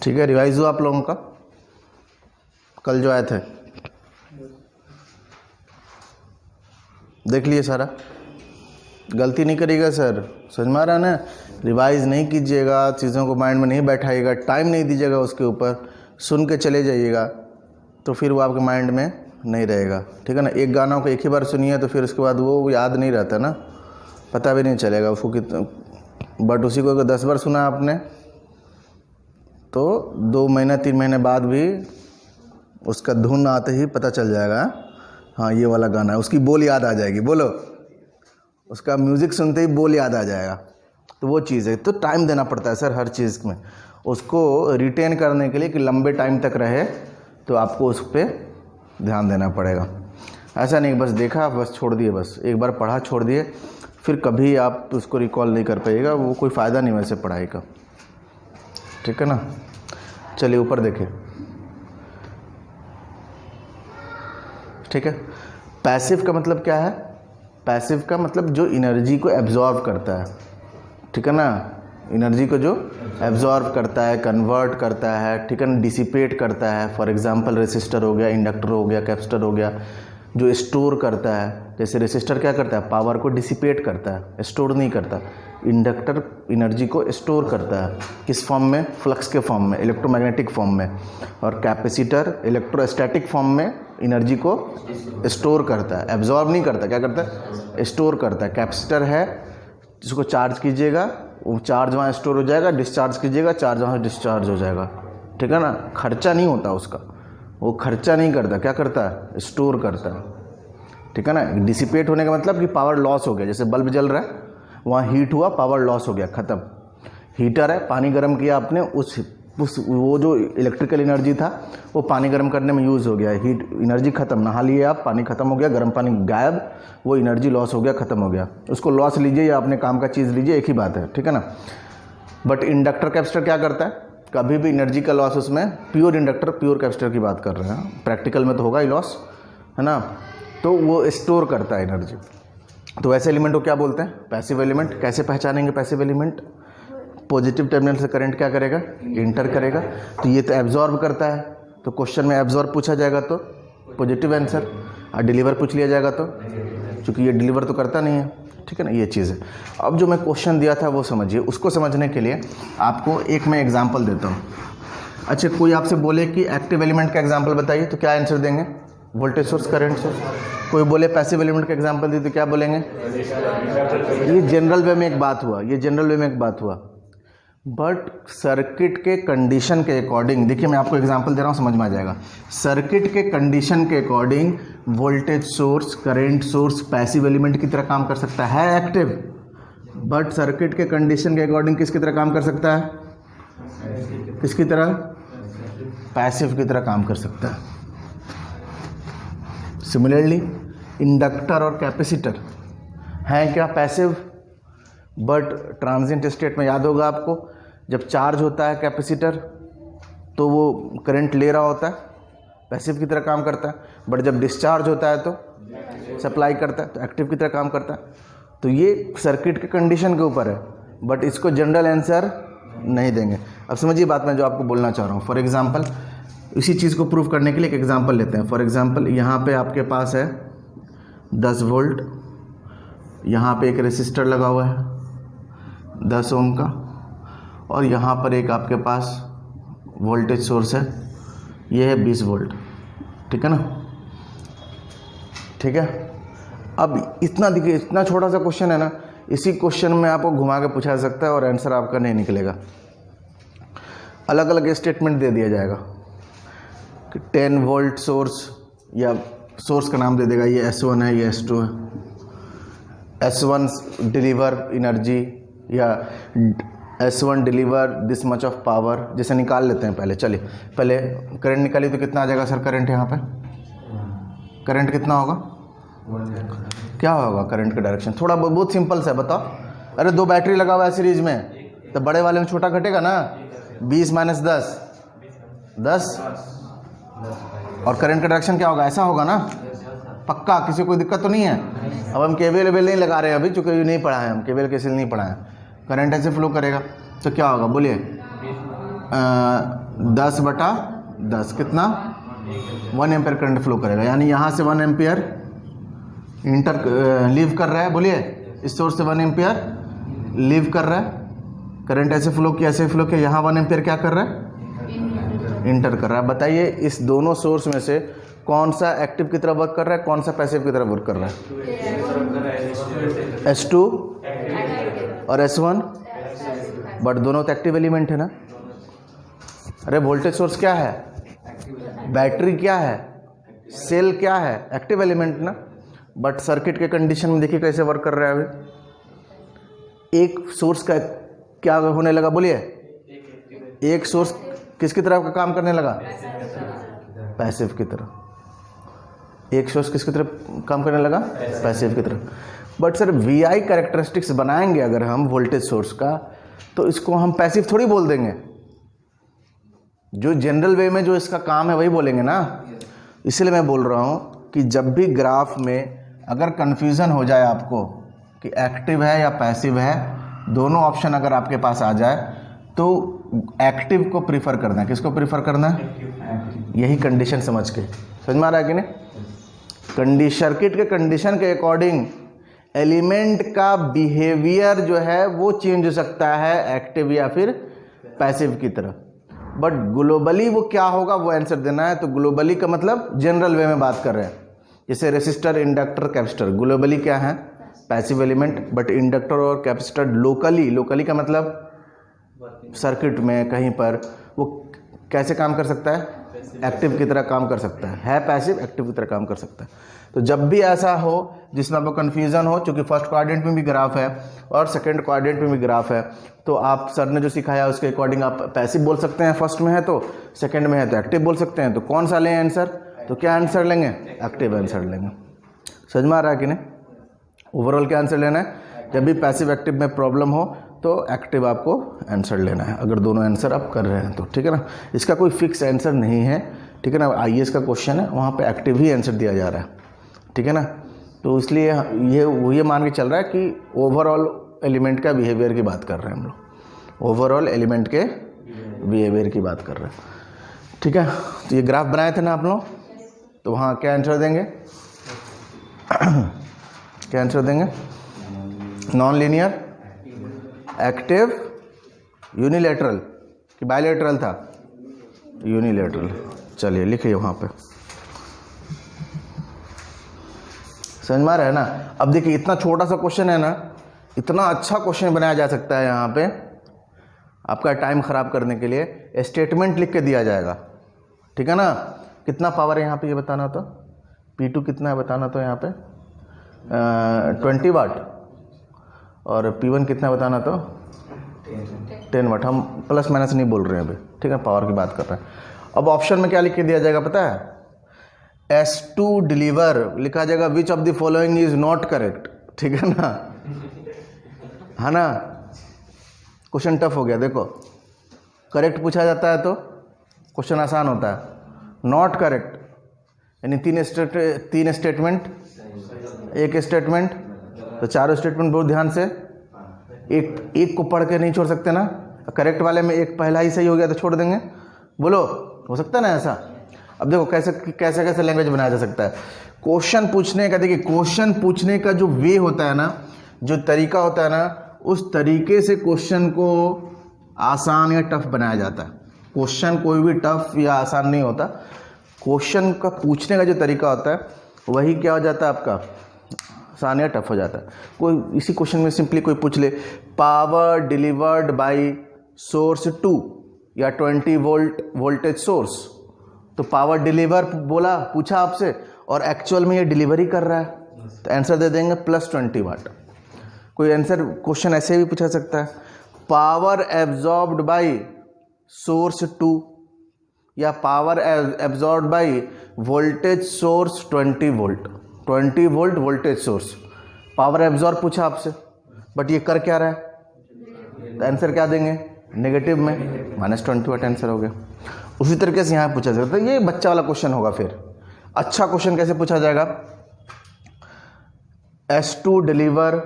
ठीक है, रिवाइज हुआ आप लोगों का कल जो आए थे। देख लिए सारा, गलती नहीं करिएगा सर, समझ में आ रहा है ना। रिवाइज नहीं कीजिएगा, चीज़ों को माइंड में नहीं बैठाइएगा, टाइम नहीं दीजिएगा उसके ऊपर, सुन के चले जाइएगा तो फिर वो आपके माइंड में नहीं रहेगा, ठीक है ना। एक गाना को एक ही बार सुनिए तो फिर उसके बाद वो याद नहीं रहता ना, पता भी नहीं चलेगा उसको कितना। बट उसी को अगर 10 बार सुना आपने तो 2 महीना 3 महीने बाद भी उसका धुन आते ही पता चल जाएगा, हाँ ये वाला गाना है, उसकी बोल याद आ जाएगी, बोलो, उसका म्यूज़िक सुनते ही बोल याद आ जाएगा। तो वो चीज़ है, तो टाइम देना पड़ता है सर हर चीज़ में, उसको रिटेन करने के लिए कि लंबे टाइम तक रहे, तो आपको उस पर ध्यान देना पड़ेगा। ऐसा नहीं बस देखा बस छोड़ दिए, बस एक बार पढ़ा छोड़ दिए, फिर कभी आप उसको रिकॉल नहीं कर पाइएगा, वो कोई फ़ायदा नहीं वैसे पढ़ाई का, ठीक है ना। चलिए ऊपर देखें, ठीक है। पैसिव का मतलब क्या है? पैसिव का मतलब जो एनर्जी को एब्जॉर्ब करता है, ठीक है ना, एनर्जी को जो एब्जॉर्ब करता है, कन्वर्ट करता है, ठीक है ना, डिसिपेट करता है। फॉर एग्जांपल रेसिस्टर हो गया, इंडक्टर हो गया, कैपेसिटर हो गया, जो स्टोर करता है। जैसे रेसिस्टर क्या करता है? पावर को डिसिपेट करता है, स्टोर नहीं करता। इंडक्टर एनर्जी को स्टोर करता है, किस फॉर्म में? फ्लक्स के फॉर्म में, इलेक्ट्रोमैग्नेटिक फॉर्म में। और कैपेसिटर इलेक्ट्रोस्टैटिक फॉर्म में एनर्जी को स्टोर करता है, एब्जॉर्ब नहीं करता। क्या करता है? स्टोर करता है। कैपेसिटर है जिसको चार्ज कीजिएगा, वो चार्ज वहाँ स्टोर हो जाएगा, डिस्चार्ज कीजिएगा, चार्ज वहाँ डिस्चार्ज हो जाएगा, ठीक है ना। खर्चा नहीं होता उसका, वो खर्चा नहीं करता। क्या करता है? स्टोर करता है, ठीक है ना। डिसिपेट होने का मतलब कि पावर लॉस हो गया। जैसे बल्ब जल रहा है, वहाँ हीट हुआ, पावर लॉस हो गया, ख़त्म। हीटर है, पानी गर्म किया आपने, उस वो जो इलेक्ट्रिकल एनर्जी था वो पानी गर्म करने में यूज़ हो गया, हीट एनर्जी ख़त्म। नहा लिए आप, पानी ख़त्म हो गया, गर्म पानी गायब, वो एनर्जी लॉस हो गया, ख़त्म हो गया। उसको लॉस लीजिए या अपने काम का चीज़ लीजिए, एक ही बात है, ठीक है ना। बट इंडक्टर कैपेसिटर क्या करता है? कभी भी एनर्जी का लॉस उसमें, प्योर इंडक्टर प्योर कैपेसिटर की बात कर रहे हैं, प्रैक्टिकल में तो होगा ही लॉस, है ना। तो वो स्टोर करता है एनर्जी। तो ऐसे एलिमेंट को क्या बोलते हैं? Passive element. कैसे पहचानेंगे पैसिव एलिमेंट? पॉजिटिव टर्मिनल से करंट क्या करेगा? इंटर करेगा। तो ये तो एब्जॉर्ब करता है, तो क्वेश्चन में एब्जॉर्ब पूछा जाएगा तो पॉजिटिव आंसर, और डिलीवर पूछ लिया जाएगा तो, क्योंकि ये डिलीवर तो करता नहीं है, ठीक है ना। ये चीज़ है। अब जो मैं क्वेश्चन दिया था वो समझिए। उसको समझने के लिए आपको एक मैं एग्जाम्पल देता हूँ। अच्छा, कोई आपसे बोले कि एक्टिव एलिमेंट का एग्जाम्पल बताइए, तो क्या आंसर देंगे? Voltage source, current source. कोई बोले पैसिव एलिमेंट का एग्जाम्पल दी, तो क्या बोलेंगे? ये जनरल वे में एक बात हुआ, ये जनरल वे में एक बात हुआ। बट सर्किट के कंडीशन के अकॉर्डिंग, देखिए मैं आपको एग्जांपल दे रहा हूँ, समझ में आ जाएगा। सर्किट के कंडीशन के according voltage source, current source passive element की तरह काम कर सकता है एक्टिव। बट सर्किट के कंडीशन के अकॉर्डिंग किसकी तरह काम कर सकता है? किसकी तरह? पैसिव की तरह काम कर सकता है। सिमिलरली इंडक्टर और कैपेसिटर हैं क्या? पैसिव। बट ट्रांजिएंट स्टेट में याद होगा आपको, जब चार्ज होता है कैपेसिटर तो वो करंट ले रहा होता है, पैसिव की तरह काम करता है। बट जब डिस्चार्ज होता है तो सप्लाई करता है, तो एक्टिव की तरह काम करता है। तो ये सर्किट के कंडीशन के ऊपर है, बट इसको जनरल आंसर नहीं देंगे। अब समझिए बात मैं जो आपको बोलना चाह रहा हूँ। फॉर एग्जांपल, इसी चीज़ को प्रूव करने के लिए एक एग्जांपल लेते हैं। फॉर एग्जांपल, यहाँ पे आपके पास है 10 वोल्ट, यहाँ पे एक रेसिस्टर लगा हुआ है 10 ओम का, और यहाँ पर एक आपके पास वोल्टेज सोर्स है, ये है 20 वोल्ट, ठीक है ना। ठीक है। अब इतना देखिए, इतना छोटा सा क्वेश्चन है ना, इसी क्वेश्चन में आपको घुमा के पूछा जा सकता है और आंसर आपका नहीं निकलेगा। अलग अलग स्टेटमेंट दे दिया जाएगा कि 10 वोल्ट सोर्स, या सोर्स का नाम दे देगा, ये S1 है, ये S2 है। S1 डिलीवर एनर्जी, या S1 deliver this much of power, जैसे निकाल लेते हैं। पहले चलिए, पहले करंट निकालिए तो कितना आ जाएगा सर? करंट यहाँ पे करंट कितना होगा? क्या होगा करंट का डायरेक्शन? थोड़ा बहुत सिंपल सा है, बताओ। अरे 2 बैटरी लगा हुआ है सीरीज में, तो बड़े वाले में छोटा घटेगा ना, 20 - 10 10, और करंट का डायरेक्शन क्या होगा? ऐसा होगा ना, पक्का? किसी को कोई दिक्कत तो नहीं है? अब हम केवीएल वेल नहीं लगा रहे हैं अभी, चूँकि नहीं पढ़ा है, हम केवीएल केसीएल नहीं पढ़ा है। करंट ऐसे फ्लो करेगा तो क्या होगा बोलिए? 10/10 कितना? 1 एम्पियर करंट फ्लो करेगा, यानी यहाँ से 1 एम्पियर लीव कर रहा है, बोलिए इस सोर्स से 1 एम्पियर लीव कर रहा है, करंट ऐसे फ्लो किया ऐसे फ्लो किया, यहाँ 1 एम्पियर क्या कर रहा है, इंटर कर रहा है। बताइए इस दोनों सोर्स में से कौन सा एक्टिव की तरफ वर्क कर रहा है, कौन सा पैसिव की तरफ वर्क कर रहा है? S2 और S1, बट दोनों तो एक्टिव एलिमेंट है ना। अरे वोल्टेज सोर्स क्या है, बैटरी क्या है, सेल क्या है, एक्टिव एलिमेंट ना। बट सर्किट के कंडीशन में देखिए कैसे वर्क कर रहा है। अभी एक सोर्स का क्या होने लगा, बोलिए एक सोर्स किसकी तरफ का काम करने लगा, पैसिव की तरफ। एक सोर्स किसकी तरफ काम करने लगा, पैसिव की तरफ। बट सर VI कैरेक्टरिस्टिक्स बनाएंगे अगर हम वोल्टेज सोर्स का, तो इसको हम पैसिव थोड़ी बोल देंगे, जो जनरल वे में जो इसका काम है वही बोलेंगे ना। इसलिए मैं बोल रहा हूँ कि जब भी ग्राफ में अगर कन्फ्यूज़न हो जाए आपको कि एक्टिव है या पैसिव है, दोनों ऑप्शन अगर आपके पास आ जाए तो एक्टिव को प्रीफर करना है। किसको प्रीफर करना है, यही कंडीशन समझ के, समझ में आ रहा है कि नहीं। सर्किट के कंडीशन के अकॉर्डिंग एलिमेंट का बिहेवियर जो है वो चेंज हो सकता है एक्टिव या फिर पैसिव की तरफ। बट ग्लोबली वो क्या होगा वो आंसर देना है। तो ग्लोबली का मतलब जनरल वे में बात कर रहे हैं, जैसे रेसिस्टर, इंडक्टर, कैपेसिटर, ग्लोबली क्या है, पैसिव एलिमेंट। बट इंडक्टर और कैपेसिटर लोकली का मतलब सर्किट में कहीं पर वो कैसे काम कर सकता है, एक्टिव की तरह काम कर सकता है पैसिव, एक्टिव की तरह काम कर सकता है। तो जब भी ऐसा हो जिसमें आपको कन्फ्यूज़न हो, चूँकि फर्स्ट क्वाड्रेंट में भी ग्राफ है और सेकंड क्वाड्रेंट में भी ग्राफ है, तो आप सर ने जो सिखाया उसके अकॉर्डिंग आप पैसिव बोल सकते हैं, फर्स्ट में है तो, सेकंड में है तो एक्टिव बोल सकते हैं। तो कौन सा लें आंसर, तो क्या आंसर लेंगे, एक्टिव आंसर लेंगे। समझ में आ रहा है कि नहीं। ओवरऑल क्या आंसर लेना है, जब भी पैसिव एक्टिव में प्रॉब्लम हो तो एक्टिव आपको आंसर लेना है, अगर दोनों आंसर आप कर रहे हैं तो, ठीक है ना। इसका कोई फिक्स आंसर नहीं है, ठीक है ना। IAS का क्वेश्चन है, वहाँ पे एक्टिव ही आंसर दिया जा रहा है, ठीक है ना। तो इसलिए ये मान के चल रहा है कि ओवरऑल एलिमेंट का बिहेवियर की बात कर रहे हैं हम लोग, ओवरऑल एलिमेंट के बिहेवियर की बात कर रहे हैं, ठीक है। तो ये ग्राफ बनाए थे ना आप लोग, तो वहाँ क्या आंसर देंगे क्या आंसर देंगे, नॉन लीनियर, एक्टिव, यूनिलेटरल कि बायलेटरल था, यूनिलेटरल। चलिए लिखिए वहाँ पे, समझ में आ रहा है ना। अब देखिए इतना छोटा सा क्वेश्चन है ना, इतना अच्छा क्वेश्चन बनाया जा सकता है यहाँ पे आपका टाइम ख़राब करने के लिए। स्टेटमेंट लिख के दिया जाएगा, ठीक है ना। कितना पावर है यहाँ पे ये बताना, तो P2 कितना है बताना, तो यहाँ पे 20 वाट, और P1 कितना बताना, तो 10 वाट। हम प्लस माइनस नहीं बोल रहे हैं अभी, ठीक है, पावर की बात कर रहे हैं। अब ऑप्शन में क्या लिख के दिया जाएगा पता है, S2 डिलीवर लिखा जाएगा, which of the following is not correct, ठीक है ना, है ना। क्वेश्चन टफ हो गया, देखो करेक्ट पूछा जाता है तो क्वेश्चन आसान होता है, नॉट करेक्ट यानी तीन स्टेटमेंट, एक स्टेटमेंट, तो चारों स्टेटमेंट बहुत ध्यान से, एक को पढ़ के नहीं छोड़ सकते ना। करेक्ट वाले में एक पहला ही सही हो गया तो छोड़ देंगे, बोलो हो सकता है ना ऐसा। अब देखो कैसे कैसे कैसे लैंग्वेज बनाया जा सकता है क्वेश्चन पूछने का। देखिए क्वेश्चन पूछने का जो वे होता है ना, जो तरीका होता है ना, उस तरीके से क्वेश्चन को आसान या टफ बनाया जाता है। क्वेश्चन कोई भी टफ या आसान नहीं होता, क्वेश्चन का पूछने का जो तरीका होता है वही क्या हो जाता है आपका, आसान या टफ हो जाता है। कोई इसी क्वेश्चन में सिंपली कोई पूछ ले, पावर डिलीवर्ड बाय सोर्स 2 या 20 वोल्ट वोल्टेज सोर्स, तो पावर डिलीवर बोला, पूछा आपसे, और एक्चुअल में ये डिलीवरी कर रहा है, तो आंसर दे देंगे +20 वाट। कोई आंसर क्वेश्चन ऐसे भी पूछा सकता है, पावर एब्जॉर्ब्ड बाय सोर्स 2 या power absorbed by voltage source 20 volt voltage source, power absorb पूछा आपसे, बट ये कर क्या रहा है, तो आंसर क्या देंगे, नेगेटिव में -20 वाट आंसर हो गया। उसी तरीके से यहाँ पूछा जाता है, ये बच्चा वाला क्वेश्चन होगा। फिर अच्छा क्वेश्चन कैसे पूछा जाएगा, S2 डिलीवर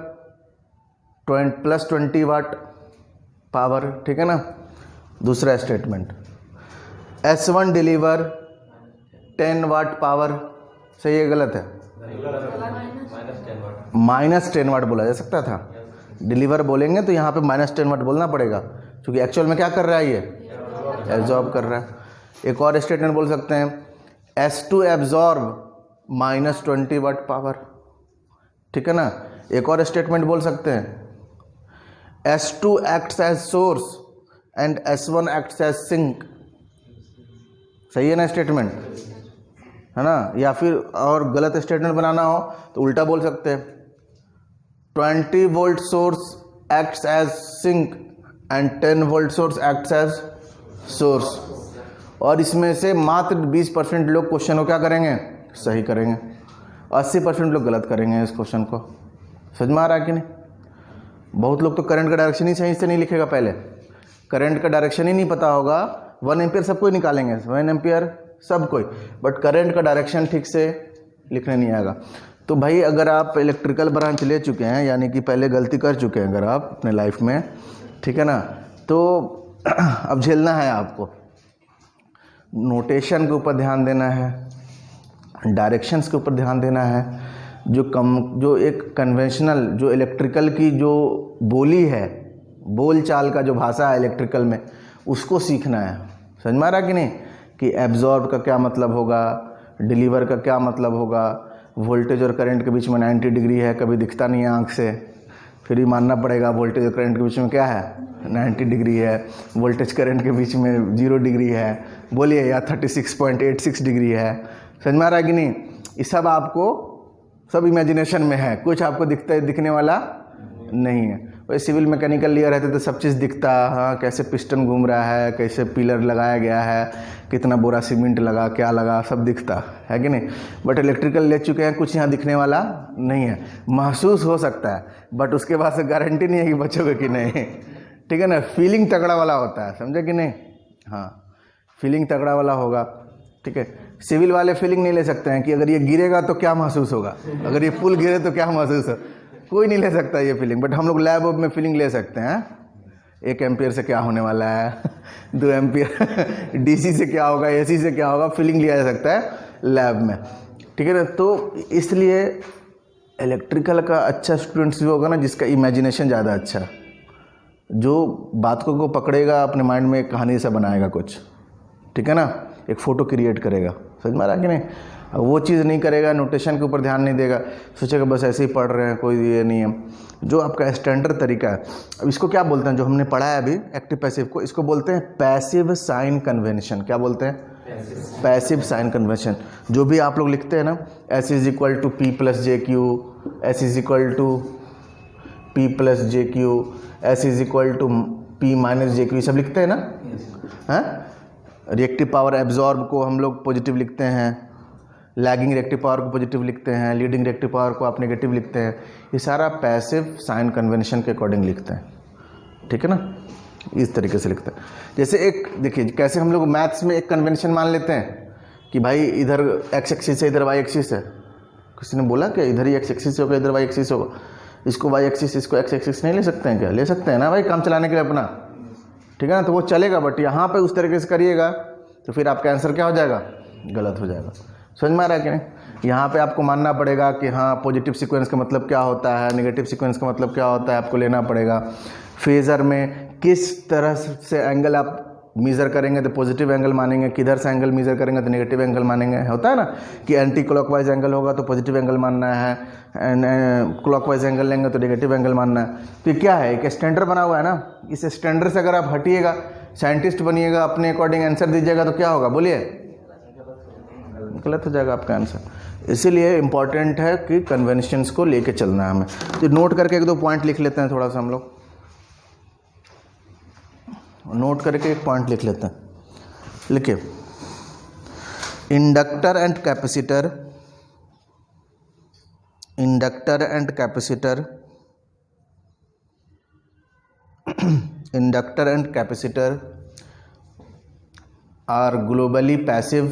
+20 वाट पावर, ठीक है ना। दूसरा statement, S1 deliver 10 watt power, सही है गलत है, -10 वाट बोला जा सकता था। डिलीवर बोलेंगे तो यहाँ पे -10 वाट बोलना पड़ेगा, क्योंकि एक्चुअल में क्या कर रहा है, ये एब्जॉर्ब कर रहा है। एक और स्टेटमेंट बोल सकते हैं, S2 एब्जॉर्ब -20 वाट पावर, ठीक है ना। एक और स्टेटमेंट बोल सकते हैं, S2 acts as source and S1 acts as sink. सही है ना स्टेटमेंट, है ना। या फिर और गलत स्टेटमेंट बनाना हो तो उल्टा बोल सकते हैं, 20 volt source acts as sink and 10 volt source acts as source. और इसमें से मात्र 20% लोग क्वेश्चन को क्या करेंगे, सही करेंगे, 80% लोग गलत करेंगे इस क्वेश्चन को। समझ में आ रहा है कि नहीं। बहुत लोग तो करंट का डायरेक्शन ही सही से नहीं लिखेगा, पहले करंट का डायरेक्शन ही नहीं पता होगा। 1 एम्पियर सब कोई निकालेंगे, 1 एम्पियर सब कोई, बट करंट का डायरेक्शन ठीक से लिखने नहीं आएगा। तो भाई अगर आप इलेक्ट्रिकल ब्रांच ले चुके हैं, यानी कि पहले गलती कर चुके हैं अगर आप अपने लाइफ में, ठीक है ना, तो अब झेलना है आपको। नोटेशन के ऊपर ध्यान देना है, डायरेक्शंस के ऊपर ध्यान देना है। जो एक कन्वेंशनल जो इलेक्ट्रिकल की जो बोली है, बोल चाल का जो भाषा है इलेक्ट्रिकल में, उसको सीखना है। समझ में आ रहा कि नहीं, कि एब्जॉर्ब का क्या मतलब होगा, डिलीवर का क्या मतलब होगा, वोल्टेज और करंट के बीच में 90 डिग्री है, कभी दिखता नहीं है आँख से, फिर भी मानना पड़ेगा वोल्टेज और करंट के बीच में क्या है, 90 डिग्री है, वोल्टेज करंट के बीच में 0 डिग्री है, बोलिए, या 36.86 डिग्री है। समझ में आ रहा है कि नहीं। ये सब आपको सब इमेजिनेशन में है, कुछ आपको दिखने वाला नहीं है। वही सिविल मैकेनिकल लिया रहते तो सब चीज़ दिखता, हाँ कैसे पिस्टन घूम रहा है, कैसे पिलर लगाया गया है, कितना बोरा सीमेंट लगा, क्या लगा, सब दिखता है कि नहीं। बट इलेक्ट्रिकल ले चुके हैं, कुछ यहाँ दिखने वाला नहीं है। महसूस हो सकता है, बट उसके बाद से गारंटी नहीं है कि बचोगे कि नहीं, ठीक है ना। फीलिंग तगड़ा वाला होता है, समझे कि नहीं। हाँ, फीलिंग तगड़ा वाला होगा, ठीक है। सिविल वाले फीलिंग नहीं ले सकते हैं कि अगर ये गिरेगा तो क्या महसूस होगा, अगर ये पुल गिरे तो क्या महसूस हो, कोई नहीं ले सकता ये फीलिंग। बट हम लोग लैब में फीलिंग ले सकते हैं, 1 एम्पियर से क्या होने वाला है, 2 एम्पियर डीसी से क्या होगा, एसी से क्या होगा, फीलिंग लिया जा सकता है लैब में, ठीक है ना। तो इसलिए इलेक्ट्रिकल का अच्छा स्टूडेंट्स भी होगा ना जिसका इमेजिनेशन ज़्यादा अच्छा है, जो बातों को पकड़ेगा, अपने माइंड में एक कहानी सा बनाएगा कुछ, ठीक है ना, एक फ़ोटो क्रिएट करेगा। समझ में आ रहा कि नहीं। वो चीज़ नहीं करेगा, नोटेशन के ऊपर ध्यान नहीं देगा, सोचेगा बस ऐसे ही पढ़ रहे हैं, कोई ये नहीं है। जो आपका स्टैंडर्ड तरीका है, अब इसको क्या बोलते हैं, जो हमने पढ़ा है अभी एक्टिव पैसिव को, इसको बोलते हैं पैसिव साइन कन्वेंशन। क्या बोलते हैं, पैसिव साइन कन्वेंशन। जो भी आप लोग लिखते हैं ना, S = P + JQ, S = P + JQ, S = P - JQ, सब लिखते हैं ना, हैं। रिएक्टिव पावर एब्जॉर्ब को हम लोग पॉजिटिव लिखते हैं, लैगिंग रिएक्टिव पावर को पॉजिटिव लिखते हैं, लीडिंग रिएक्टिव पावर को आप नेगेटिव लिखते हैं। ये सारा पैसिव साइन कन्वेंशन के अकॉर्डिंग लिखते हैं, ठीक है ना, इस तरीके से लिखते हैं। जैसे एक देखिए कैसे हम लोग मैथ्स में एक कन्वेंशन मान लेते हैं कि भाई इधर एक्स एक्सिस है, इधर वाई एक्सिस है। किसी ने बोला कि इधर ही एक्स एक्सिस होगा, इधर वाई एक्सिस होगा, इसको वाई एक्सिस, इसको एक्स एक्सिस नहीं ले सकते हैं क्या, ले सकते हैं ना भाई, काम चलाने के लिए अपना, ठीक है ना। तो वो चलेगा, बट यहाँ पे उस तरीके से करिएगा तो फिर आपका आंसर क्या हो जाएगा, गलत हो जाएगा। समझ में आ रहा है कि नहीं। यहाँ पे आपको मानना पड़ेगा कि हाँ पॉजिटिव सीक्वेंस का मतलब क्या होता है, नेगेटिव सीक्वेंस का मतलब क्या होता है, आपको लेना पड़ेगा। फेज़र में किस तरह से एंगल आप मेज़र करेंगे तो पॉजिटिव एंगल मानेंगे, किधर से एंगल मेज़र करेंगे तो नेगेटिव एंगल मानेंगे। होता है ना कि एंटी क्लॉकवाइज एंगल होगा तो पॉजिटिव एंगल मानना है, एंड क्लॉकवाइज एंगल लेंगे तो नेगेटिव एंगल मानना है। तो ये क्या है, एक स्टैंडर्ड बना हुआ है ना, इस स्टैंडर्ड से अगर आप हटिएगा, साइंटिस्ट बनिएगा, अपने अकॉर्डिंग आंसर दीजिएगा तो क्या होगा, बोलिए, गलत हो जाएगा आपका आंसर। इसीलिए इम्पॉर्टेंट है कि कन्वेंशंस को लेके चलना है हमें। तो नोट करके 1-2 पॉइंट लिख लेते हैं, थोड़ा सा हम लोग नोट करके एक पॉइंट लिख लेते हैं। लिखिए, inductor and capacitor, inductor and capacitor, inductor and capacitor are globally passive.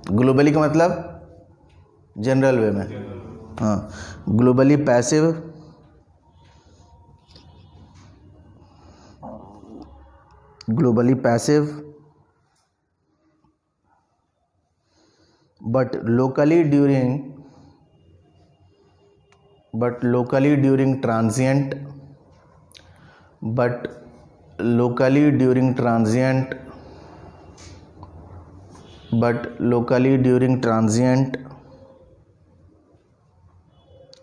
Globally का मतलब जनरल वे में, हाँ, globally passive but locally during but locally during transient, but locally during transient, but locally during transient,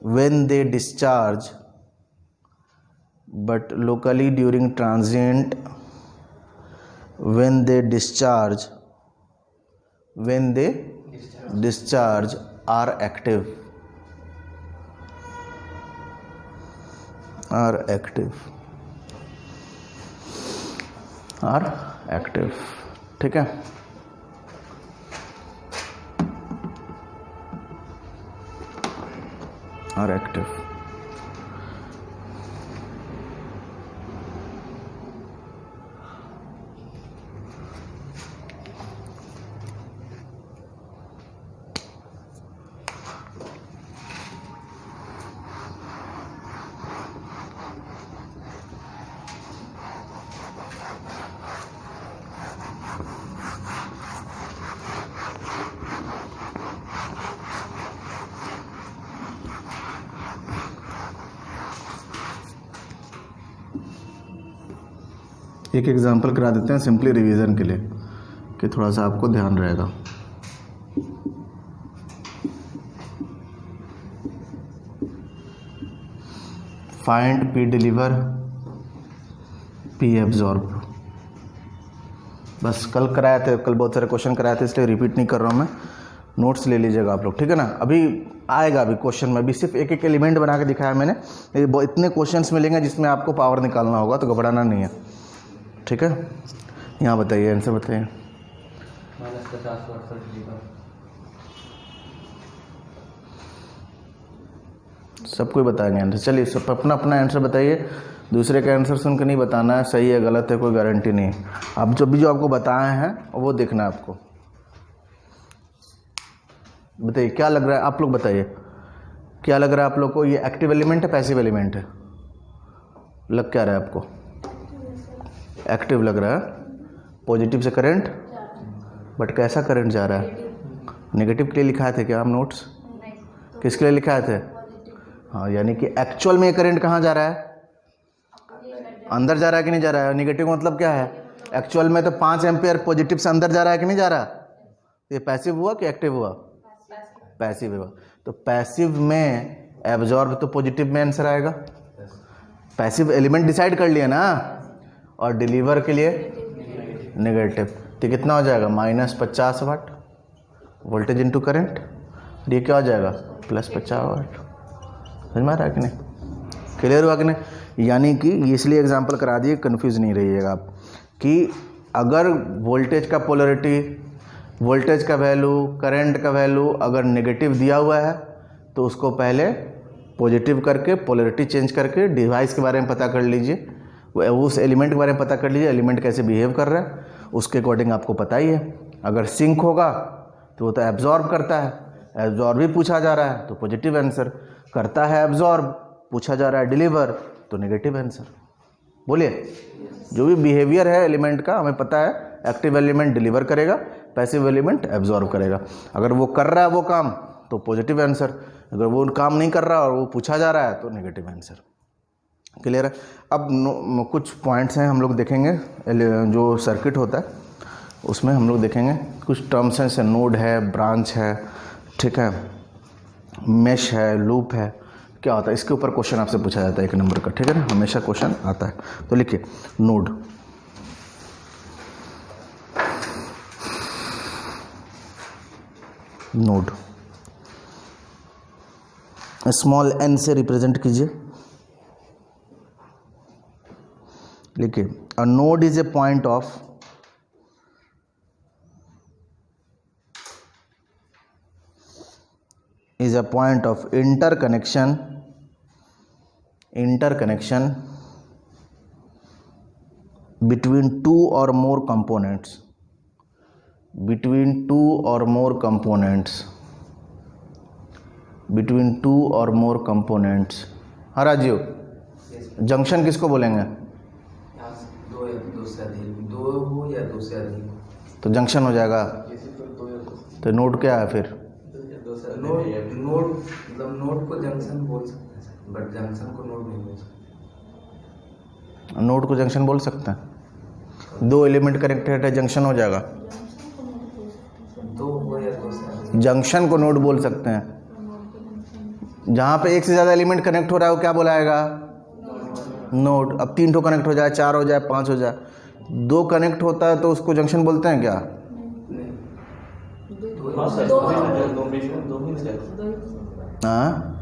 when they discharge, but locally during transient, when they discharge, when they discharge are active, are active, are active। ठीक है, are active। एक example करा देते हैं simply revision के लिए कि थोड़ा सा आपको ध्यान रहेगा। Find P deliver P absorb. बस कल कराए थे, कल बहुत सारे क्वेश्चन कराए थे, इसलिए रिपीट नहीं कर रहा हूँ मैं। नोट्स ले लीजिएगा आप लोग, ठीक है ना। अभी आएगा, अभी क्वेश्चन में अभी सिर्फ एक एक एलिमेंट बना के दिखाया मैंने। इतने क्वेश्चंस मिलेंगे जिसमें आपको पावर निकालना होगा, तो घबराना नहीं है, ठीक है। यहाँ बताइए, आंसर बताइए। सबको ही बताएंगे आंसर। चलिए सब अपना अपना आंसर बताइए, दूसरे का आंसर सुन के नहीं बताना है, सही है गलत है कोई गारंटी नहीं है। आप जो आपको बताए हैं वो देखना है आपको। बताइए क्या लग रहा है, आप लोग बताइए क्या लग रहा है आप लोग को। ये एक्टिव एलिमेंट है पैसिव एलिमेंट है? लग क्या रहा है आपको? एक्टिव लग रहा है। पॉजिटिव से करंट, बट कैसा करंट जा रहा है? नेगेटिव के लिए लिखाए थे क्या हम नोट्स? किसके लिए लिखाए थे? हाँ, यानी कि एक्चुअल में ये करंट कहाँ जा रहा है? अंदर जा रहा है कि नहीं जा रहा है? नेगेटिव मतलब क्या है? एक्चुअल में तो 5 एम्पियर पॉजिटिव से अंदर जा रहा है कि नहीं जा रहा? ये पैसिव हुआ कि एक्टिव हुआ? पैसिव हुआ। तो पैसिव में एब्जॉर्ब तो पॉजिटिव में आंसर आएगा। पैसिव एलिमेंट डिसाइड कर लिया ना, और डिलीवर के लिए नेगेटिव। तो कितना हो जाएगा? -50 वाट वोल्टेज इनटू करंट। ये क्या हो जाएगा? +50 वाट। समझ में आ रहा है कि नहीं? क्लियर हुआ कि नहीं? यानी कि इसलिए एग्जांपल करा दिए, कंफ्यूज नहीं रहिएगा आप, कि अगर वोल्टेज का पोलरिटी, वोल्टेज का वैल्यू, करंट का वैल्यू अगर नेगेटिव दिया हुआ है तो उसको पहले पॉजिटिव करके पोलरिटी चेंज करके डिवाइस के बारे में पता कर लीजिए, उस एलिमेंट के बारे में पता कर लीजिए, एलिमेंट कैसे बिहेव कर रहा है, उसके अकॉर्डिंग आपको पता ही है। अगर सिंक होगा तो वो तो एब्जॉर्ब करता है, एब्जॉर्ब भी पूछा जा रहा है तो पॉजिटिव आंसर, करता है एब्जॉर्ब, पूछा जा रहा है डिलीवर तो नेगेटिव आंसर। बोलिए, जो भी बिहेवियर है एलिमेंट का हमें पता है, एक्टिव एलिमेंट डिलीवर करेगा, पैसिव एलिमेंट एब्जॉर्ब करेगा। अगर वो कर रहा है वो काम तो पॉजिटिव आंसर, अगर वो काम नहीं कर रहा और वो पूछा जा रहा है तो नेगेटिव आंसर। क्लियर है? अब कुछ पॉइंट्स हैं हम लोग देखेंगे, जो सर्किट होता है उसमें हम लोग देखेंगे कुछ टर्म्स हैं, जैसे नोड है, ब्रांच है, ठीक है, मेश है, लूप है, क्या होता है इसके ऊपर क्वेश्चन आपसे पूछा जाता है 1 नंबर का, ठीक है ना, हमेशा क्वेश्चन आता है। तो लिखिए नोड, नोड स्मॉल n से रिप्रेजेंट कीजिए। लिखिए a node is a point of interconnection between two or more components, हाँ राजीव, जंक्शन किसको बोलेंगे? दो या दो से अधिक तो जंक्शन हो जाएगा। तो नोड क्या है फिर? नोड मतलब नोड को जंक्शन बोल सकते हैं। बट जंक्शन को नोड नहीं बोल सकते। नोड को जंक्शन बोल सकते हैं? दो एलिमेंट कनेक्टेड है, जंक्शन हो जाएगा। दो हो या दो से जंक्शन को नोड बोल सकते हैं। जहाँ पे एक से ज़्यादा एलिमेंट कनेक्ट हो रहा है वो क्या बोलाएगा? नोड। अब 3 ठो कनेक्ट हो जाए, 4 हो जाए, 5 हो जाए, 2 कनेक्ट होता है तो उसको जंक्शन बोलते हैं क्या? हाँ,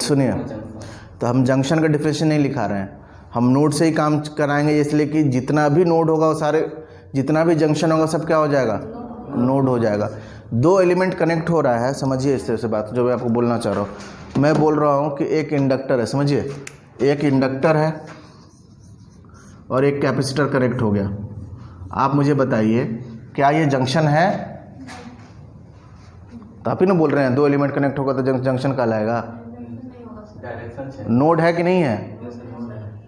सुनिए, तो हम जंक्शन का डिफिनेशन नहीं लिखा रहे हैं, हम नोड से ही काम कराएंगे, इसलिए कि जितना भी नोड होगा वो सारे, जितना भी जंक्शन होगा सब क्या हो जाएगा? नोड हो जाएगा। 2 एलिमेंट कनेक्ट हो रहा है, समझिए इस तरह से बात जो मैं आपको बोलना चाह रहा हूँ। मैं बोल रहा हूँ कि एक इंडक्टर है, समझिए, एक इंडक्टर है और एक कैपेसिटर कनेक्ट हो गया। आप मुझे बताइए क्या ये जंक्शन है? तो आप ही ना बोल रहे हैं 2 एलिमेंट कनेक्ट होगा तो जंक्शन कहलाएगा। नोड है कि नहीं है?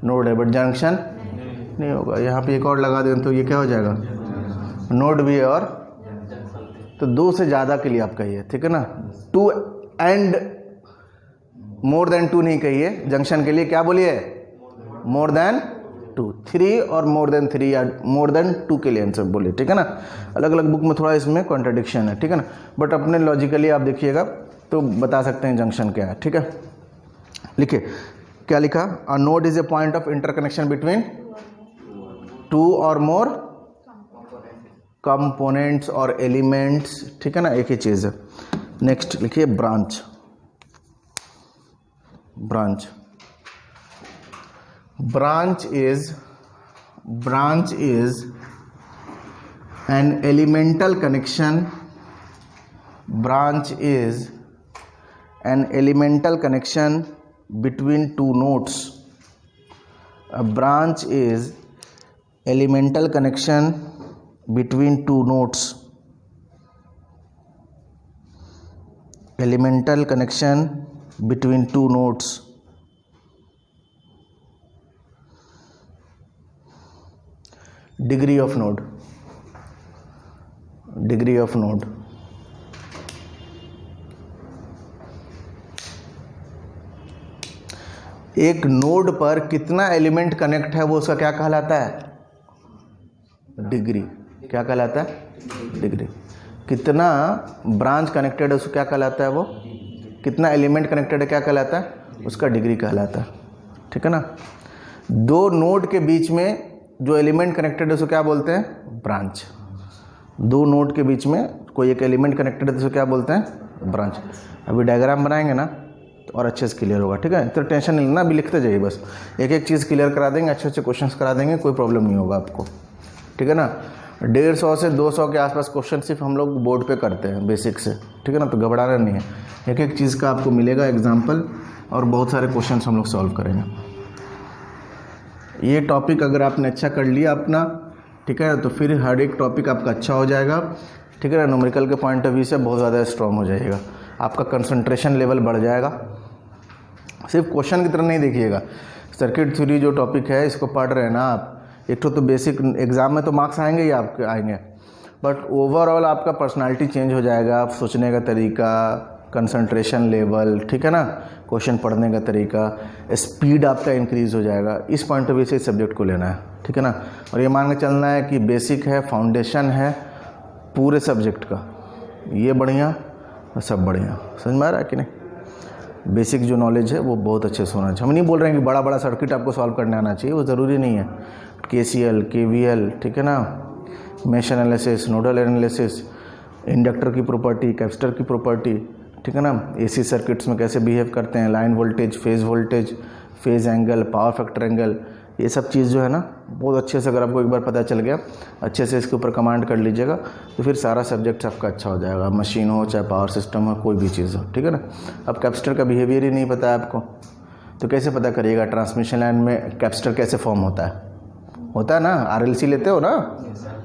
नोड है, बट जंक्शन नहीं होगा। यहाँ पे एक और लगा दें तो ये क्या हो जाएगा? नोड भी है और तो 2 से ज़्यादा के लिए आप कहिए, ठीक है ना। 2 एंड मोर देन 2 नहीं कहिए, जंक्शन के लिए क्या बोलिए? More than 2। 3 और मोर देन 3 या मोर देन 2 के लिए आंसर बोलिए, ठीक है ना। अलग अलग बुक में थोड़ा इसमें कॉन्ट्रडिक्शन है, ठीक है ना, बट अपने लॉजिकली आप देखिएगा तो बता सकते हैं जंक्शन क्या है, ठीक है। लिखिए, क्या लिखा? A node is a point of interconnection between 2 और मोर कंपोनेंट्स और एलिमेंट्स, ठीक है ना, एक ही चीज़ है। नेक्स्ट लिखिए branch. Branch is an elemental connection. Branch is an elemental connection between 2 nodes. A branch is elemental connection between 2 nodes. Elemental connection between 2 nodes. Degree of node. Degree of node. एक node पर कितना element connect है वो उसका क्या कहलाता है? Degree. क्या कहलाता है? डिग्री। कितना ब्रांच कनेक्टेड है उसको क्या कहलाता है? वो कितना एलिमेंट कनेक्टेड है क्या कहलाता है? उसका डिग्री कहलाता है, ठीक है ना। 2 नोड के बीच में जो एलिमेंट कनेक्टेड है उसको क्या बोलते हैं? ब्रांच। 2 नोड के बीच में कोई एक एलिमेंट कनेक्टेड है तो उसको क्या बोलते हैं? ब्रांच। अभी डायग्राम बनाएंगे ना तो और अच्छे से क्लियर होगा, ठीक है। तो टेंशन नहीं लेना, अभी लिखते जाइए, बस एक एक चीज़ क्लियर करा देंगे, अच्छे अच्छे क्वेश्चंस करा देंगे, कोई प्रॉब्लम नहीं होगा आपको, ठीक है ना। 150 से 200 के आसपास क्वेश्चन सिर्फ हम लोग बोर्ड पे करते हैं बेसिक से, ठीक है ना, तो घबराना नहीं है। एक एक चीज़ का आपको मिलेगा एग्जाम्पल और बहुत सारे क्वेश्चन हम लोग सॉल्व करेंगे। ये टॉपिक अगर आपने अच्छा कर लिया अपना, ठीक है, तो फिर हर एक टॉपिक आपका अच्छा हो जाएगा, ठीक है ना। न्यूमेरिकल के पॉइंट ऑफ व्यू से बहुत ज़्यादा स्ट्रॉन्ग हो जाएगा, आपका कंसंट्रेशन लेवल बढ़ जाएगा। सिर्फ क्वेश्चन की तरह नहीं देखिएगा, सर्किट थ्योरी जो टॉपिक है इसको पढ़ रहे हैं ना आप, एक तो बेसिक एग्ज़ाम में तो मार्क्स आएंगे ही आपके आएंगे, बट ओवरऑल आपका पर्सनालिटी चेंज हो जाएगा, आप सोचने का तरीका, कंसंट्रेशन लेवल, ठीक है ना, क्वेश्चन पढ़ने का तरीका, स्पीड आपका इंक्रीज़ हो जाएगा। इस पॉइंट ऑफ व्यू से इस सब्जेक्ट को लेना है, ठीक है ना। और ये मान के चलना है कि बेसिक है, फाउंडेशन है पूरे सब्जेक्ट का, ये बढ़िया और सब बढ़िया। समझ में आ रहा है कि नहीं? बेसिक जो नॉलेज है वो बहुत अच्छे से होना चाहिए। हम नहीं बोल रहे हैं कि बड़ा बड़ा सर्किट आपको सॉल्व करने आना चाहिए, वो ज़रूरी नहीं है। KCL, KVL, ठीक है ना, mesh analysis, nodal analysis, inductor की प्रॉपर्टी, कैपेसिटर की प्रॉपर्टी, ठीक है ना, AC सर्किट्स में कैसे बिहेव करते हैं, line voltage, phase angle, power factor angle, ये सब चीज़ जो है ना बहुत अच्छे से अगर आपको एक बार पता चल गया, अच्छे से इसके ऊपर कमांड कर लीजिएगा तो फिर सारा सब्जेक्ट आपका अच्छा हो जाएगा, मशीन हो चाहे पावर सिस्टम हो, कोई भी चीज़ हो, ठीक है ना। अब कैपेसिटर का बिहेवियर ही नहीं पता है आपको तो कैसे पता करिएगा ट्रांसमिशन लाइन में कैपेसिटर कैसे फॉर्म होता है ना। RLC लेते हो ना,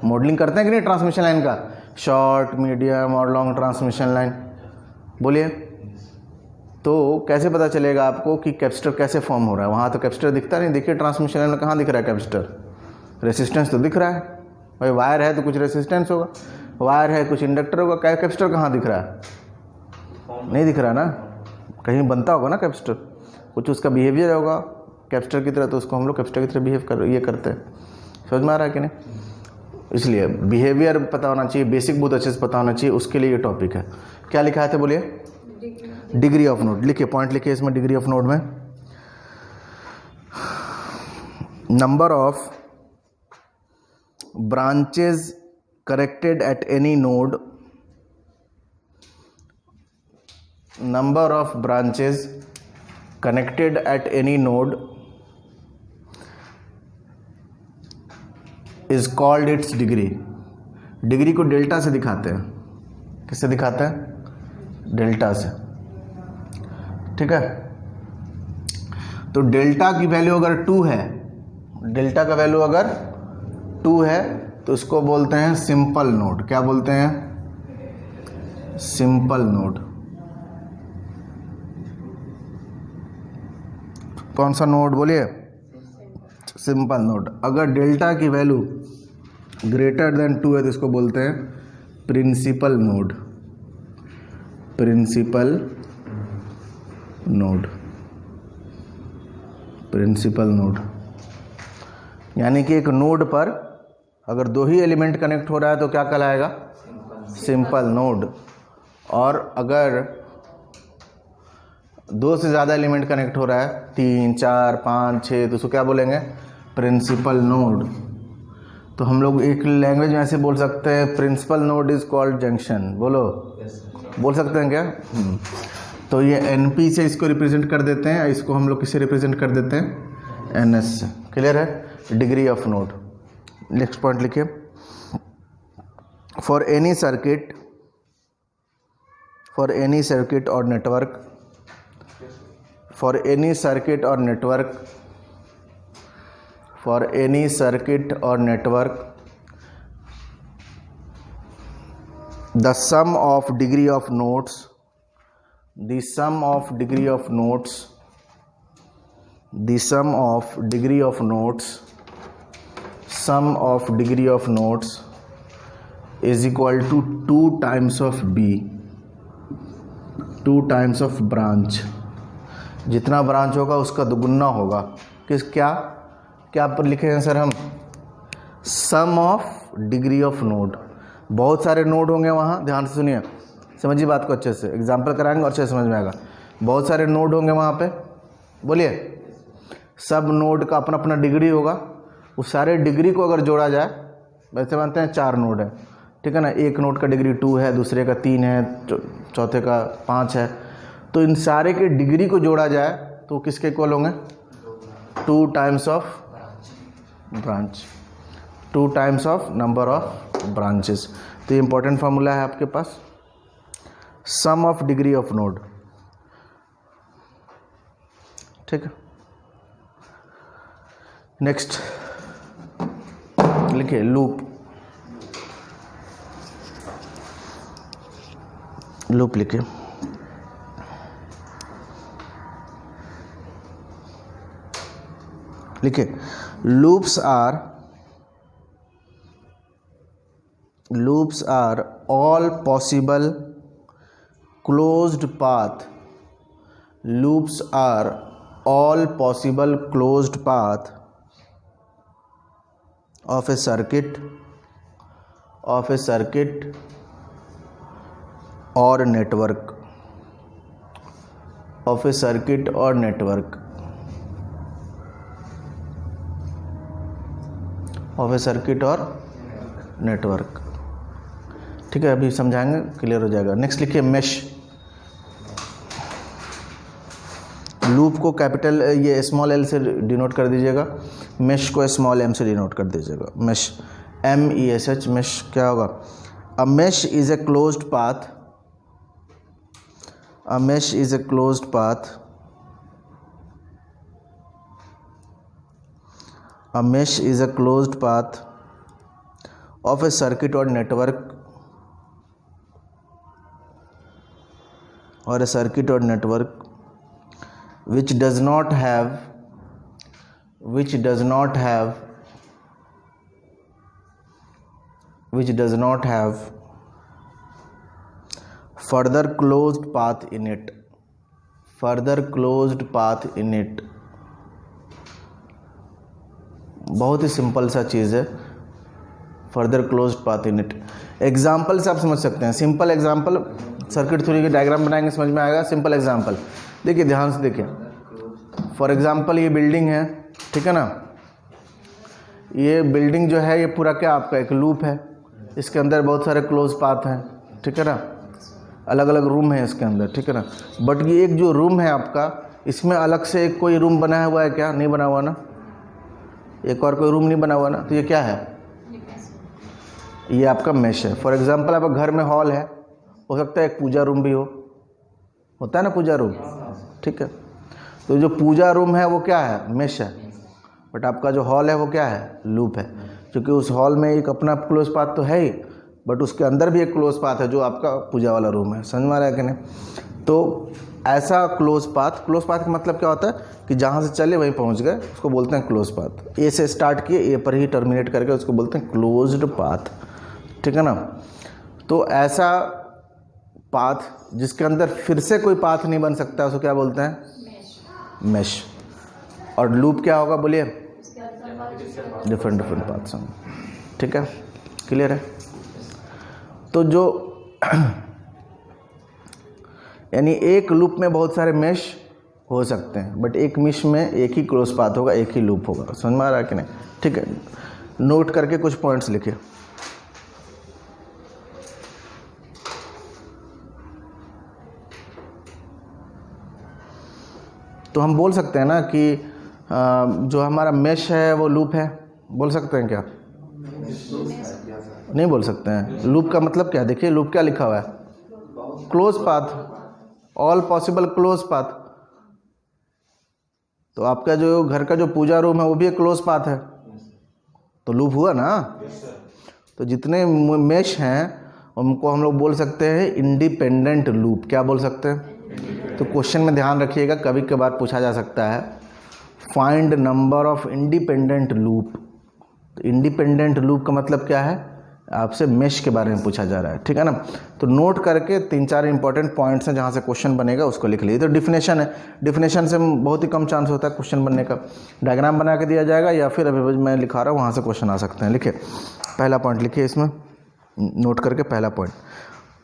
मॉडलिंग करते हैं कि नहीं ट्रांसमिशन लाइन का, शॉर्ट, मीडियम और लॉन्ग ट्रांसमिशन लाइन, बोलिए। तो कैसे पता चलेगा आपको कि कैपेसिटर कैसे फॉर्म हो रहा है? वहाँ तो कैपेसिटर दिखता नहीं, देखिए ट्रांसमिशन लाइन में कहाँ दिख रहा है कैपेसिटर? रेसिस्टेंस तो दिख रहा है भाई, वायर है तो कुछ रेसिस्टेंस होगा। वायर है, कुछ इंडक्टर होगा। कैपेसिटर कहाँ दिख रहा है? नहीं दिख रहा ना, कहीं बनता होगा ना कैपेसिटर, कुछ उसका बिहेवियर होगा कैपेसिटर की तरह, तो उसको हम लोग कैपेसिटर की तरह बिहेव करते हैं। समझ में आ रहा है कि नहीं? इसलिए बिहेवियर पता होना चाहिए, बेसिक बहुत अच्छे से पता होना चाहिए, उसके लिए ये टॉपिक है। क्या लिखा है बोलिए? Degree of node. लिखिए, पॉइंट लिखिए इसमें डिग्री ऑफ नोड में। Number of branches connected at any node, number of branches connected at any node is called its degree। Degree को डेल्टा से दिखाते हैं। किससे दिखाते हैं? डेल्टा से। ठीक है, तो डेल्टा की वैल्यू अगर 2 है, डेल्टा का वैल्यू अगर 2 है तो इसको बोलते हैं सिंपल नोड। क्या बोलते हैं? Simple node. कौन सा नोड बोलिए? Simple node. अगर डेल्टा की वैल्यू ग्रेटर देन 2 है तो इसको बोलते हैं principal node. Principal node, principal node. यानी कि एक नोड पर अगर 2 ही एलिमेंट कनेक्ट हो रहा है तो क्या कहलाएगा? Simple node. और अगर 2 से ज़्यादा एलिमेंट कनेक्ट हो रहा है, 3, 4, 5, 6, तो उसको क्या बोलेंगे? Principal node. तो हम लोग एक लैंग्वेज में ऐसे बोल सकते हैं, principal node is called junction. बोलो, बोल सकते हैं क्या? तो ये NP से इसको रिप्रेजेंट कर देते हैं, इसको हम लोग किससे रिप्रेजेंट कर देते हैं? NS से। क्लियर है? Degree of node. Next point लिखिए। For any circuit, for any circuit और network, for any circuit or network, for any circuit or network, the sum of degree of nodes, the sum of degree of nodes, the sum of degree of nodes, sum of degree of nodes is equal to 2 times of B, 2 times of branch। जितना branch होगा उसका दुगुना होगा। क्या पर लिखे हैं sir हम? सम ऑफ डिग्री ऑफ नोड। बहुत सारे नोड होंगे वहाँ, ध्यान से सुनिए, समझिए बात को अच्छे से, एग्जाम्पल कराएंगे और अच्छे से समझ में आएगा। बहुत सारे नोड होंगे वहाँ पे, बोलिए। सब नोड का अपना अपना डिग्री होगा। उस सारे डिग्री को अगर जोड़ा जाए, वैसे मानते हैं 4 नोड है, ठीक है ना। एक नोड का डिग्री 2 है, दूसरे का 3 है, चौथे का 5 है। तो इन सारे के डिग्री को जोड़ा जाए तो किसके इक्वल होंगे? 2 times of branch, 2 times of number of branches. तो ये इंपॉर्टेंट फार्मूला है आपके पास, sum of degree of node. ठीक है, नेक्स्ट लिखिए लूप। लूप लिखिए। लिखिए, loops are all possible closed path. Loops are all possible closed path of a circuit or network, of a circuit or network, of a circuit or network। ठीक है, अभी समझाएंगे, clear हो जाएगा। Next लिखिए mesh. Loop को capital ये small L से डिनोट कर दीजिएगा, मेश को स्मॉल एम से डिनोट कर दीजिएगा। मेश, MESH, मेश क्या होगा? A mesh is a closed path, a mesh is a closed path, a mesh is a closed path of a circuit और नेटवर्क, और ए सर्किट और network which does not have further closed path in it, further closed path in it. बहुत ही simple सा चीज़ है, further closed path in it. Example से आप समझ सकते हैं, सिंपल एग्जाम्पल, सर्किट थ्योरी के डायग्राम बनाएंगे समझ में आएगा। सिंपल एग्जाम्पल देखिए, ध्यान से देखिए। फॉर एग्जाम्पल ये बिल्डिंग है, ठीक है ना, ये बिल्डिंग जो है ये पूरा क्या आपका एक लूप है, इसके अंदर बहुत सारे क्लोज पाथ हैं, ठीक है ना, अलग अलग रूम है इसके अंदर, ठीक है ना। बट ये एक जो रूम है आपका, इसमें अलग से एक कोई रूम बनाया हुआ है क्या? नहीं बना हुआ ना, एक और कोई रूम नहीं बना हुआ ना, तो ये क्या है? ये आपका मेश है। फॉर एग्जांपल आपका घर में हॉल है, हो सकता है एक पूजा रूम भी हो, होता है ना पूजा रूम, ठीक है। तो जो पूजा रूम है वो क्या है? मेश है। बट आपका जो हॉल है वो क्या है? लूप है, क्योंकि उस हॉल में एक अपना क्लोज पाथ तो है ही, बट उसके अंदर भी एक क्लोज पाथ है जो आपका पूजा वाला रूम है। समझ में आ रहा है कि नहीं? तो ऐसा क्लोज पाथ का मतलब क्या होता है कि जहाँ से चले वहीं पहुँच गए, उसको बोलते हैं क्लोज पाथ। ए से स्टार्ट किए, ए पर ही टर्मिनेट करके उसको बोलते हैं क्लोज्ड पाथ, ठीक है ना। तो ऐसा पाथ जिसके अंदर फिर से कोई पाथ नहीं बन सकता, उसको क्या बोलते हैं? मेश। और लूप क्या होगा बोलिए? डिफरेंट डिफरेंट पाथ्स होंगे, ठीक है, क्लियर है। तो जो यानी एक लूप में बहुत सारे मेश हो सकते हैं, बट एक मेश में एक ही क्लोज पाथ होगा, एक ही लूप होगा। समझ में आ रहा है कि नहीं? ठीक है, नोट करके कुछ पॉइंट्स लिखिए। तो हम बोल सकते हैं ना कि जो हमारा मेश है वो लूप है, बोल सकते हैं क्या? नहीं बोल सकते हैं। लूप का मतलब क्या? देखिए लूप क्या लिखा हुआ है? Close path, all possible close path. तो आपका जो घर का जो पूजा रूम है वो भी एक क्लोज पाथ है, तो लूप हुआ ना। तो जितने मेश हैं उनको हम लोग बोल सकते हैं इंडिपेंडेंट लूप। क्या बोल सकते हैं? तो क्वेश्चन में ध्यान रखिएगा, कभी कभार पूछा जा सकता है find number of independent loop. तो इंडिपेंडेंट लूप का मतलब क्या है? आपसे मेश के बारे में पूछा जा रहा है, ठीक है ना। तो नोट करके 3-4 इंपॉर्टेंट पॉइंट्स हैं जहाँ से क्वेश्चन बनेगा, उसको लिख लीजिए। तो डिफिनेशन है, डिफिनेशन से बहुत ही कम चांस होता है क्वेश्चन बनने का। डायग्राम बना के दिया जाएगा या फिर अभी मैं लिखा रहा हूँ वहाँ से क्वेश्चन आ सकते हैं। लिखिए पहला पॉइंट, लिखिए इसमें नोट करके पहला पॉइंट,